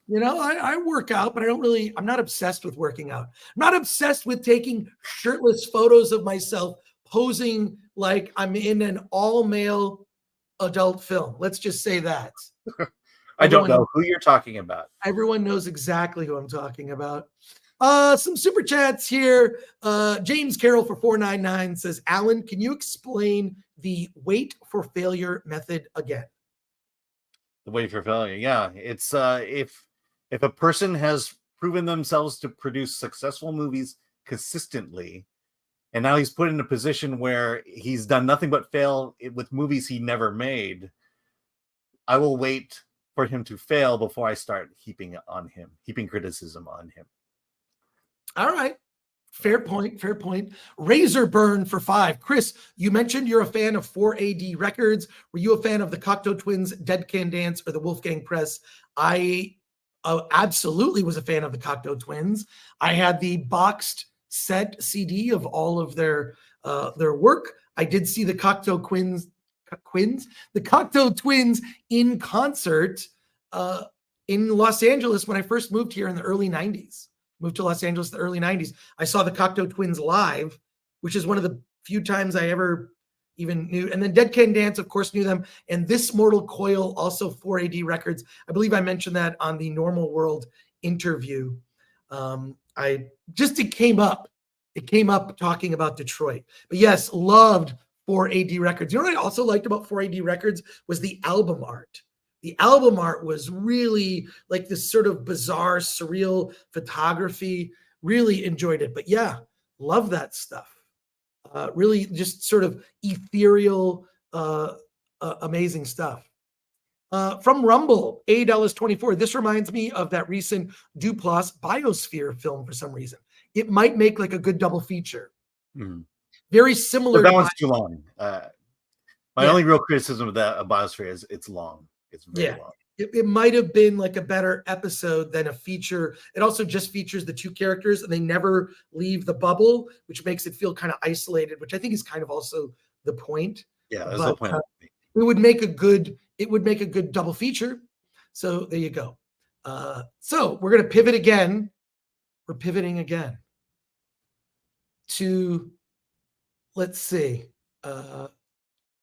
You know, I work out, but I'm not obsessed with working out. I'm not obsessed with taking shirtless photos of myself posing like I'm in an all-male adult film. Let's just say that. I don't know who you're talking about. Everyone knows exactly who I'm talking about. Some super chats here. James Carroll for 499 says, Alan, can you explain the wait for failure method again? The wait for failure. Yeah. It's if a person has proven themselves to produce successful movies consistently, and now he's put in a position where he's done nothing but fail with movies he never made, I will wait for him to fail before I start heaping criticism on him. All right. Fair point. Razor Burn for 5. Chris, you mentioned you're a fan of 4AD Records. Were you a fan of the Cocteau Twins, Dead Can Dance, or the Wolfgang Press? I absolutely was a fan of the Cocteau Twins. I had the boxed set CD of all of their work. I did see the Cocteau Twins in concert in Los Angeles when I first moved here in the early 90s. Moved to Los Angeles in the early 90s. I saw the Cocteau Twins live, which is one of the few times I ever even knew. And then Dead Can Dance, of course, knew them. And This Mortal Coil, also 4AD Records. I believe I mentioned that on the Normal World interview. It came up. It came up talking about Detroit. But yes, loved 4AD Records. You know what I also liked about 4AD Records was the album art. The album art was really like this sort of bizarre, surreal photography. Really enjoyed it. But yeah, love that stuff. Really just sort of ethereal, amazing stuff. From Rumble, $8.24. This reminds me of that recent Duplass Biosphere film for some reason. It might make like a good double feature. Very similar. But that one's too long. My only real criticism of that Biosphere is it's long. It's very long. It might have been like a better episode than a feature. It also just features the two characters and they never leave the bubble, which makes it feel kind of isolated, which I think is kind of also the point. Yeah, that's the point. It would make a good double feature. So there you go. So we're going to pivot again. We're pivoting again to, let's see. All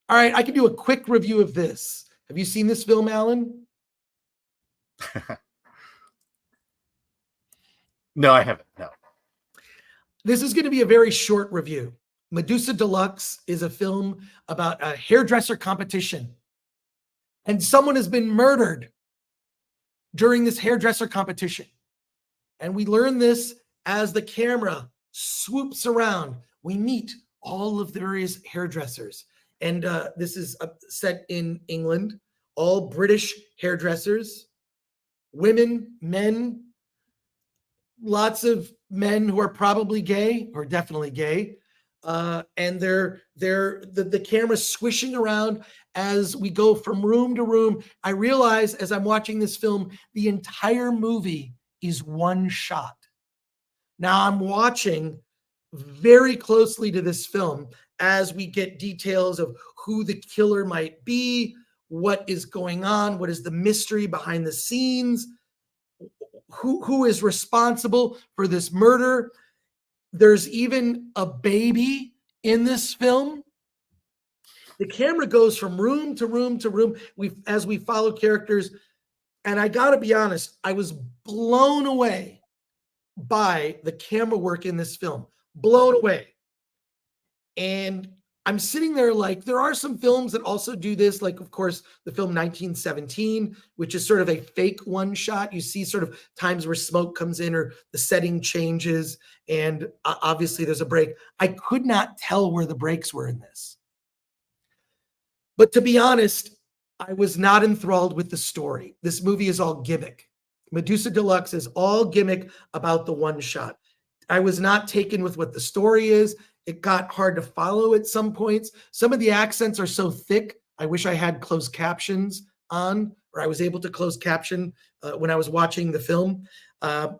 right, I can do a quick review of this. Have you seen this film, Alan? No, I haven't. No. This is going to be a very short review. Medusa Deluxe is a film about a hairdresser competition. And someone has been murdered during this hairdresser competition. And we learn this as the camera swoops around. We meet all of the various hairdressers. And this is set in England. All British hairdressers, women, men, lots of men who are probably gay or definitely gay. And the camera swishing around as we go from room to room. I realize as I'm watching this film, the entire movie is one shot. Now I'm watching very closely to this film as we get details of who the killer might be, what is going on, what is the mystery behind the scenes, who is responsible for this murder. There's even a baby in this film. The camera goes from room to room to room as we follow characters. And I got to be honest, I was blown away by the camera work in this film. Blown away. And I'm sitting there like, there are some films that also do this, like, of course, the film 1917, which is sort of a fake one shot. You see sort of times where smoke comes in or the setting changes, and obviously there's a break. I could not tell where the breaks were in this. But to be honest, I was not enthralled with the story. This movie is all gimmick. Medusa Deluxe is all gimmick about the one shot. I was not taken with what the story is. It got hard to follow at some points. Some of the accents are so thick. I wish I had closed captions on, or I was able to close caption when I was watching the film.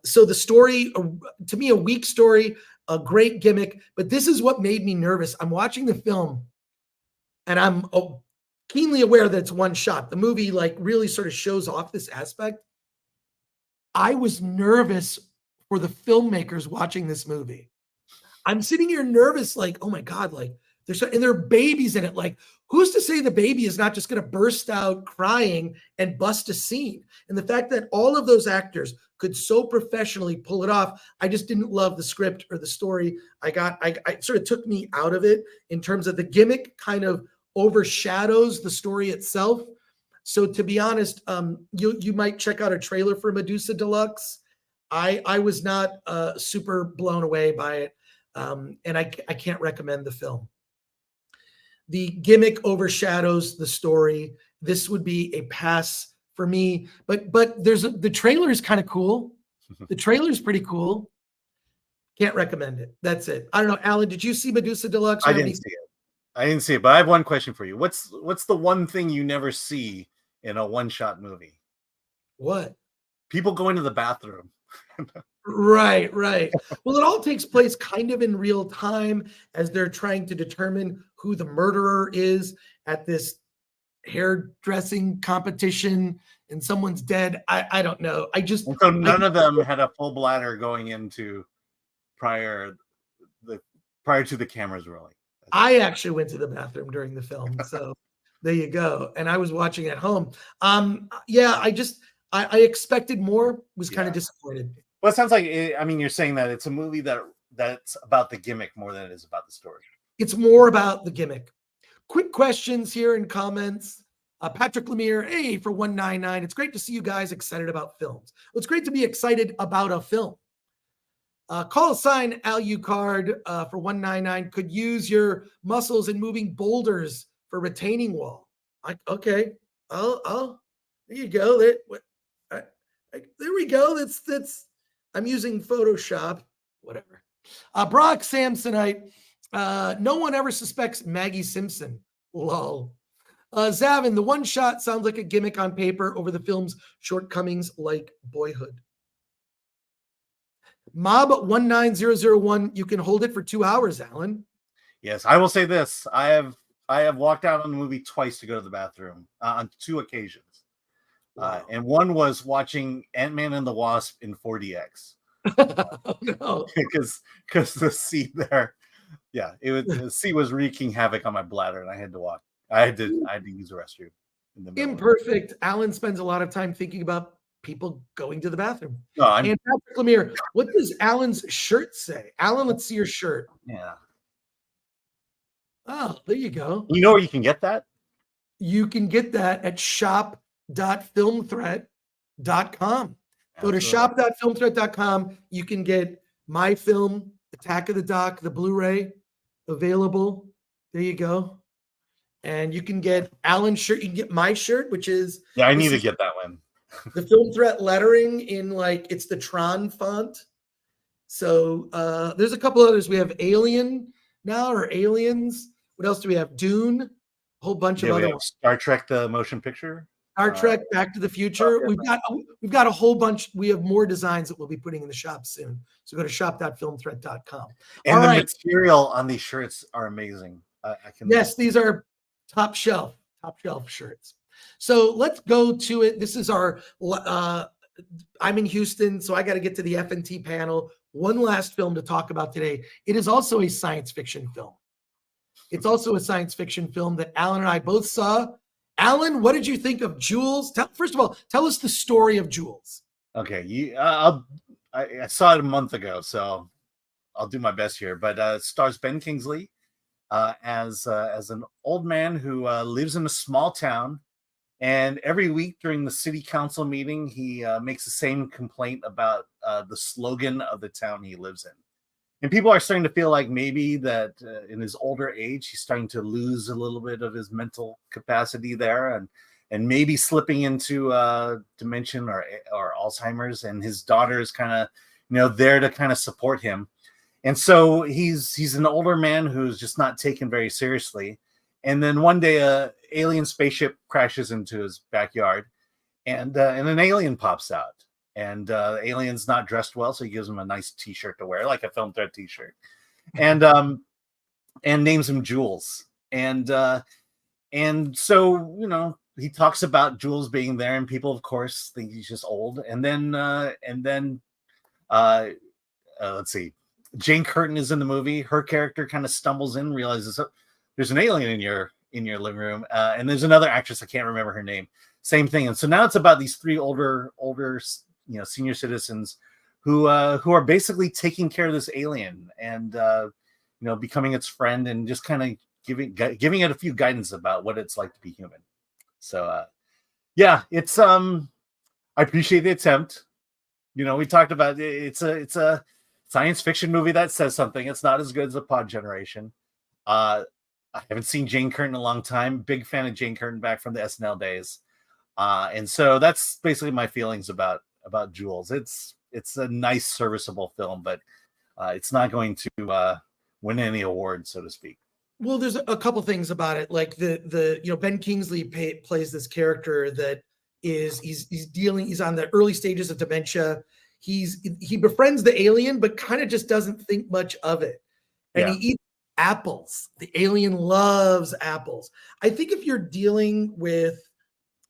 So the story, to me, a weak story, a great gimmick, but this is what made me nervous. I'm watching the film and I'm keenly aware that it's one shot. The movie like really sort of shows off this aspect. I was nervous for the filmmakers watching this movie. I'm sitting here nervous, like, oh my God, like there are babies in it. Like, who's to say the baby is not just going to burst out crying and bust a scene? And the fact that all of those actors could so professionally pull it off, I just didn't love the script or the story. I sort of took me out of it in terms of the gimmick kind of overshadows the story itself. So to be honest, you might check out a trailer for Medusa Deluxe. I was not super blown away by it. And I can't recommend the film. The gimmick overshadows the story. This would be a pass for me. But the trailer is kind of cool. The trailer is pretty cool. Can't recommend it. That's it. I don't know, Alan. Did you see Medusa Deluxe? I didn't see it, but I have one question for you. What's the one thing you never see in a one-shot movie? What? People going to the bathroom. Right. Well, it all takes place kind of in real time as they're trying to determine who the murderer is at this hairdressing competition, and someone's dead. I don't know. So none of them had a full bladder going into prior to the cameras rolling. I actually went to the bathroom during the film, so there you go. And I was watching at home. Yeah, I expected more. Was kind of disappointed. Well, it sounds like you're saying that it's a movie that's about the gimmick more than it is about the story. It's more about the gimmick. Quick questions here in comments. Patrick Lemire, hey, for 199. It's great to see you guys excited about films. Well, it's great to be excited about a film. Call sign Alucard for 199. Could use your muscles in moving boulders for retaining wall. Okay. Oh, there you go. There we go. That's. I'm using Photoshop. Whatever. Brock Samsonite. No one ever suspects Maggie Simpson. Lol. Zavin, the one shot sounds like a gimmick on paper over the film's shortcomings like Boyhood. Mob 19001, you can hold it for 2 hours, Alan. Yes, I will say this. I have walked out on the movie twice to go to the bathroom on 2 occasions. Wow. And one was watching Ant-Man and the Wasp in 4DX. Oh, no. Because the scene there, the scene was wreaking havoc on my bladder, and I had to walk. I had to use the restroom. Imperfect. Alan spends a lot of time thinking about people going to the bathroom. No, and Patrick Lemire, what does Alan's shirt say? Alan, let's see your shirt. Yeah. Oh, there you go. You know where you can get that? You can get that at shop.filmthreat.com. Go to shop.filmthreat.com. You can get my film, Attack of the Doc, the Blu-ray, available. There you go. And you can get Alan's shirt. You can get my shirt, which is... Yeah, I need to get that one. The Film Threat lettering in it's the Tron font. So there's a couple others. We have Alien now, or Aliens. What else do we have? Dune. A whole bunch of other ones. Star Trek, the motion picture. Star Trek, Back to the Future. Okay. We've got a whole bunch. We have more designs that we'll be putting in the shop soon. So go to shop.filmthreat.com. And the material on these shirts are amazing. Yes, these are top shelf shirts. So let's go to it. This is our, I'm in Houston, so I got to get to the F&T panel. One last film to talk about today. It is also a science fiction film. It's also a science fiction film that Alan and I both saw. Alan, what did you think of Jules? First of all, tell us the story of Jules. Okay, I saw it a month ago, so I'll do my best here. But it stars Ben Kingsley, as an old man who lives in a small town. And every week during the city council meeting, he makes the same complaint about the slogan of the town he lives in. And people are starting to feel like maybe that in his older age, he's starting to lose a little bit of his mental capacity there, and maybe slipping into dementia or Alzheimer's. And his daughter is kind of, there to kind of support him. And so he's an older man who's just not taken very seriously. And then one day, a alien spaceship crashes into his backyard, and an alien pops out. And the alien's not dressed well, so he gives him a nice T-shirt to wear, like a Film Threat T-shirt, and names him Jules. And so he talks about Jules being there, and people, of course, think he's just old. And then let's see, Jane Curtin is in the movie. Her character kind of stumbles in, realizes there's an alien in your living room, and there's another actress, I can't remember her name. Same thing. And so now it's about these three older senior citizens who are basically taking care of this alien and becoming its friend, and just kind of giving it a few guidance about what it's like to be human. So it's I appreciate the attempt. We talked about it's a science fiction movie that says something. It's not as good as a Pod Generation. I haven't seen Jane Curtin in a long time. Big fan of Jane Curtin back from the SNL days. And so that's basically my feelings about Jules. It's a nice, serviceable film, but it's not going to win any awards, so to speak. Well, there's a couple things about it. Like the Ben Kingsley plays this character that he's on the early stages of dementia. He befriends the alien, but kind of just doesn't think much of it. And he eats apples. The alien loves apples. I think if you're dealing with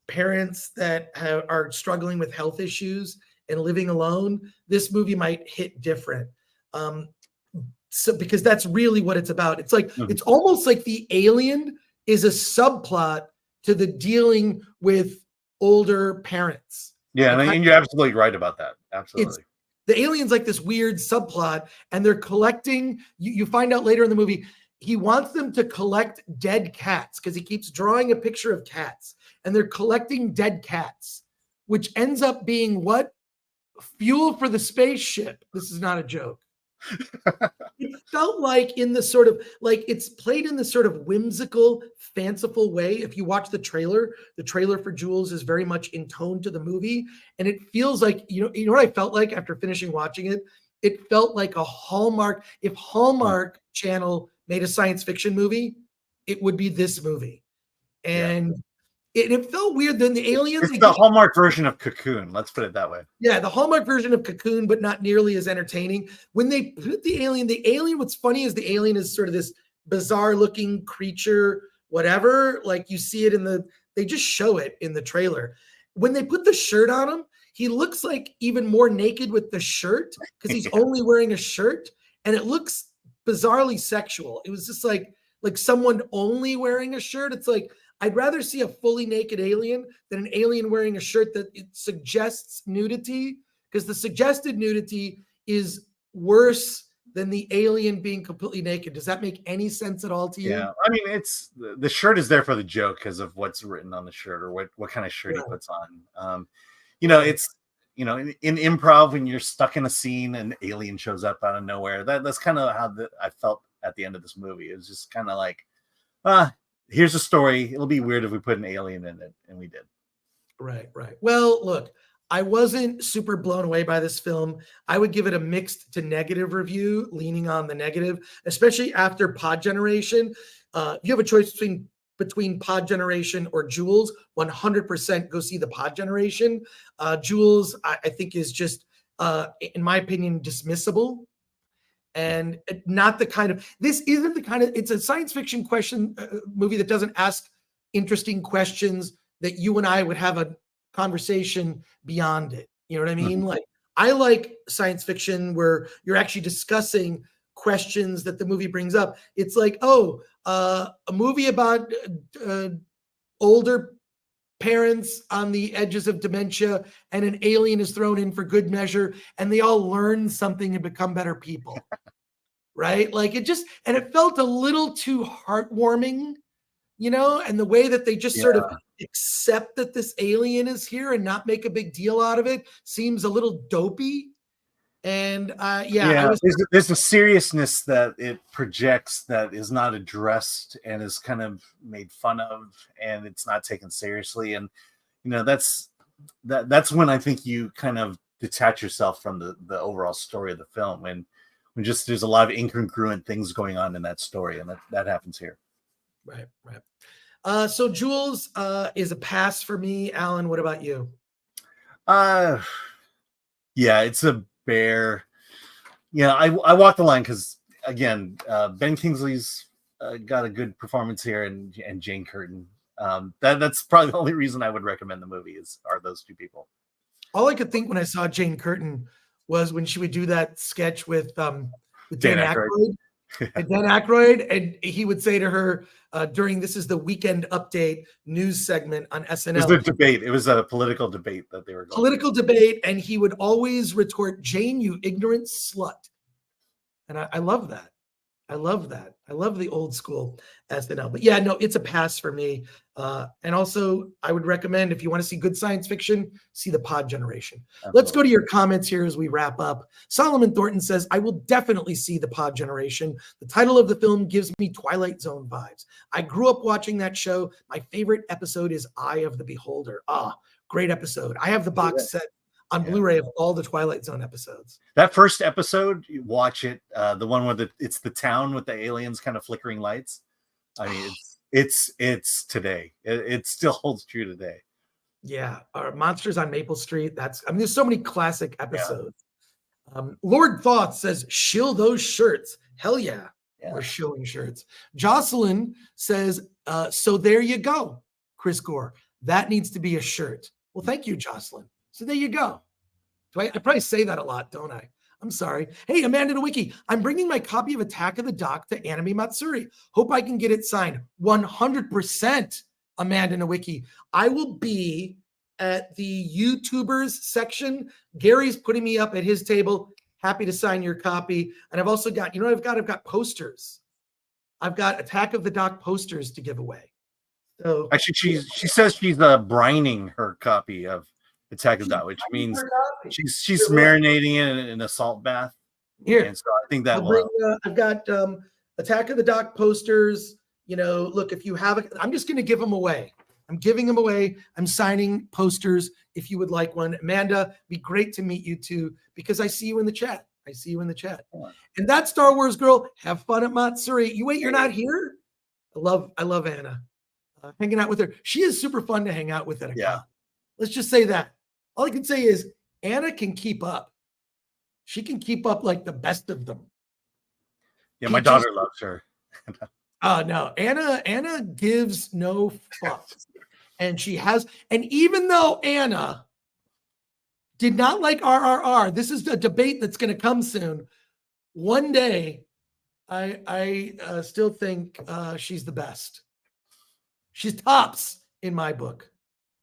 parents that are struggling with health issues and living alone, this movie might hit different. So because that's really what it's about. It's like it's almost like the alien is a subplot to the dealing with older parents. Yeah, and you're absolutely right about that. Absolutely. The alien's like this weird subplot, and they're collecting. You find out later in the movie, he wants them to collect dead cats because he keeps drawing a picture of cats, and they're collecting dead cats, which ends up being what? Fuel for the spaceship. This is not a joke. It felt like in the sort of like it's played in this sort of whimsical, fanciful way. If you watch the trailer for Jules is very much in tone to the movie, and it feels like you know what I felt like after finishing watching it. It felt like a Hallmark. If Hallmark Channel made a science fiction movie, it would be this movie, and it felt weird. Then the aliens. It's the Hallmark version of Cocoon. Let's put it that way. Yeah, the Hallmark version of Cocoon, but not nearly as entertaining. When they put the alien, what's funny is the alien is sort of this bizarre looking creature, whatever. Like you see it they just show it in the trailer. When they put the shirt on him, he looks like even more naked with the shirt because he's only wearing a shirt, and it looks bizarrely sexual. It was just like someone only wearing a shirt. It's like, I'd rather see a fully naked alien than an alien wearing a shirt that it suggests nudity, because the suggested nudity is worse than the alien being completely naked. Does that make any sense at all to you? Yeah, I mean, it's the shirt is there for the joke because of what's written on the shirt or what kind of shirt he puts on. It's in improv when you're stuck in a scene and the alien shows up out of nowhere. That's kind of how I felt at the end of this movie. It was just kind of like, here's a story. It'll be weird if we put an alien in it, and we did. Right. Well, look, I wasn't super blown away by this film. I would give it a mixed to negative review, leaning on the negative, especially after Pod Generation. If you have a choice between Pod Generation or Jules, 100% go see the Pod Generation. Jules, I think, is just, in my opinion, dismissible. And not the kind of, this isn't the kind of, it's a science fiction movie that doesn't ask interesting questions that you and I would have a conversation beyond it. You know what I mean? Like, I like science fiction where you're actually discussing questions that the movie brings up. It's like, a movie about older parents on the edges of dementia, and an alien is thrown in for good measure, and they all learn something and become better people. right? Like and it felt a little too heartwarming, and the way that they just sort of accept that this alien is here and not make a big deal out of it seems a little dopey. And there's a seriousness that it projects that is not addressed and is kind of made fun of, and it's not taken seriously. And that's when I think you kind of detach yourself from the overall story of the film, when just there's a lot of incongruent things going on in that story, and that happens here. Right. So Jules is a pass for me. Alan, what about you? Yeah, it's a bear. I walk the line because again, Ben Kingsley's got a good performance here, and Jane Curtin. That's probably the only reason I would recommend the movie are those two people. All I could think when I saw Jane Curtin was when she would do that sketch with Dan Aykroyd. And Dan Aykroyd, and he would say to her during this is the Weekend Update news segment on SNL. It was a debate. It was a political debate that they were going political debate, and he would always retort, "Jane, you ignorant slut." And I love that. I love that. I love the old school SNL. But yeah, no, it's a pass for me. And also, I would recommend, if you want to see good science fiction, see The Pod Generation. Absolutely. Let's go to your comments here as we wrap up. Solomon Thornton says, I will definitely see The Pod Generation. The title of the film gives me Twilight Zone vibes. I grew up watching that show. My favorite episode is Eye of the Beholder. Great episode. I have the box set on Blu-ray of all the Twilight Zone episodes. That first episode, you watch it, the one where it's the town with the aliens kind of flickering lights. I mean, it's today. It still holds true today. Yeah. Monsters on Maple Street. There's so many classic episodes. Yeah. Lord Thoth says, shill those shirts. Hell yeah. We're shilling shirts. Jocelyn says, so there you go, Chris Gore. That needs to be a shirt. Well, thank you, Jocelyn. So there you go. I probably say that a lot, don't I? I'm sorry. Hey, Amanda Nowicki, I'm bringing my copy of Attack of the Doc to Anime Matsuri. Hope I can get it signed. 100%, Amanda Nowicki. I will be at the YouTubers section. Gary's putting me up at his table. Happy to sign your copy. And I've also got, I've got posters. I've got Attack of the Doc posters to give away. So actually, she says she's brining her copy of Attack of the Doc, which means she's marinating it in a salt bath. Here, and so I think that I've got Attack of the Doc posters. Look, if you have I'm just going to give them away. I'm giving them away. I'm signing posters if you would like one. Amanda, be great to meet you too, because I see you in the chat. And that Star Wars girl, have fun at Matsuri. You're not here? I love Anna. Hanging out with her. She is super fun to hang out with at a con. Let's just say that. All I can say is Anna can keep up. She can keep up like the best of them. Yeah, my daughter loves her. No, Anna gives no fucks. And even though Anna did not like RRR, this is a debate that's going to come soon. One day, I still think she's the best. She's tops in my book.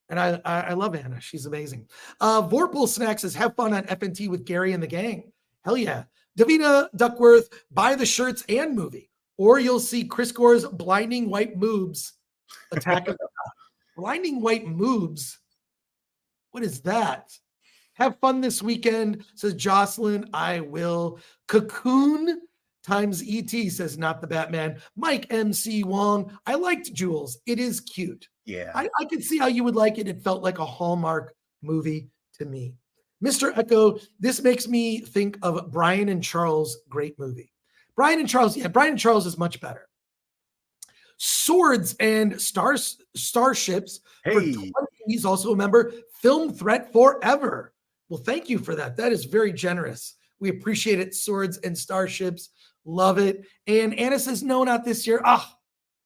And I love Anna. She's amazing. Vorpal Snack says, have fun on FNT with Gary and the gang. Hell yeah. Davina Duckworth, buy the shirts and movie, or you'll see Chris Gore's blinding white moobs. Attack of the Blinding white moobs. What is that? Have fun this weekend, says Jocelyn. I will. Cocoon times ET says, not the Batman. Mike MC Wong. I liked Jules. It is cute. Yeah. I could see how you would like it. It felt like a Hallmark movie to me. Mr. Echo, this makes me think of Brian and Charles' great movie. Brian and Charles is much better. Swords and Starships. Hey. He's also a member. Film Threat Forever. Well, thank you for that. That is very generous. We appreciate it. Swords and Starships. Love it. And Anna says, no, not this year.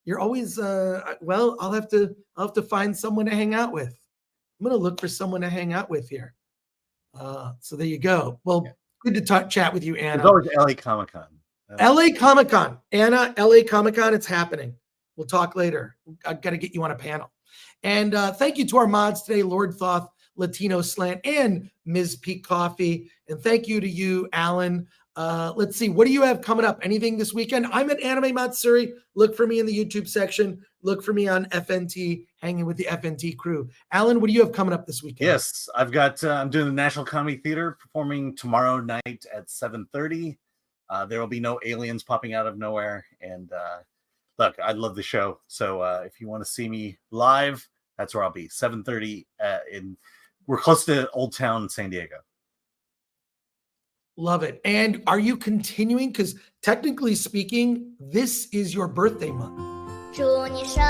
You're always, I'll have to find someone to hang out with. I'm going to look for someone to hang out with here. So there you go. Well, good to chat with you, Anna. It's always LA Comic-Con. LA Comic-Con. Anna, LA Comic-Con, it's happening. We'll talk later. I've got to get you on a panel. And thank you to our mods today, Lord Thoth, Latino Slant, and Ms. Peak Coffee. And thank you to you, Alan. Let's see. What do you have coming up? Anything this weekend? I'm at Anime Matsuri. Look for me in the YouTube section. Look for me on FNT, hanging with the FNT crew. Alan, what do you have coming up this weekend? Yes, I've got. I'm doing the National Comedy Theater, performing tomorrow night at 7:30. There will be no aliens popping out of nowhere. And look, I love the show. So if you want to see me live, that's where I'll be. 7:30 we're close to Old Town, San Diego. Love it. And are you continuing? Because technically speaking, this is your birthday month. 祝你生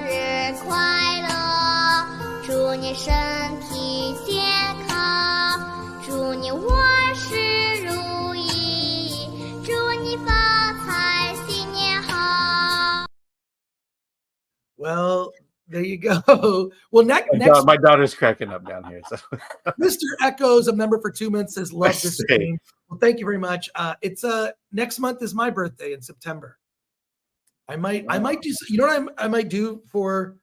日快乐，祝你身体健康，祝你万事如意，祝你发财新年好。 Well, there you go. Well, next, My daughter's cracking up down here. So. Mr. Echoes, a member for 2 months, says, love this Hey. game. Well, thank you very much. It's next month is my birthday in September. I might do, you know what I might do for,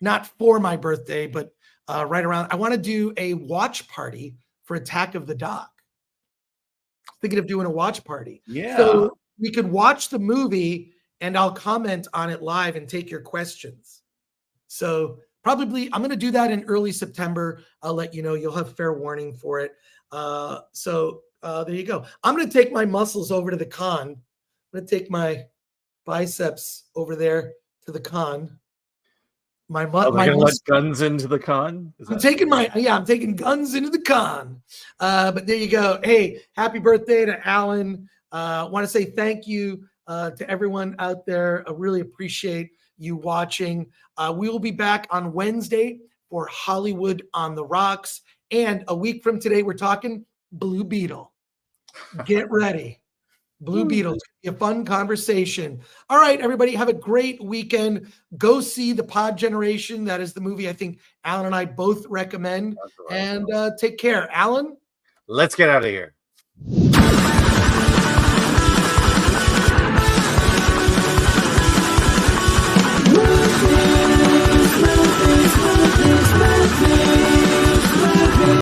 not for my birthday, but right around, I want to do a watch party for Attack of the Dog. Thinking of doing a watch party. Yeah. So we could watch the movie and I'll comment on it live and take your questions. So probably I'm going to do that in early September. I'll let you know. You'll have fair warning for it. So there you go. I'm going to take my muscles over to the con. I'm going to take my biceps over there to the con. My let guns into the con. I'm taking guns into the con. But there you go. Hey, happy birthday to Alan. Want to say thank you to everyone out there. I really appreciate you watching. We will be back on Wednesday for Hollywood on the Rocks. And a week from today, we're talking Blue Beetle. Get ready. Blue Beetle. It's gonna be a fun conversation. All right, everybody, have a great weekend. Go see The Pod Generation. That is the movie I think Alan and I both recommend. And take care. Alan? Let's get out of here.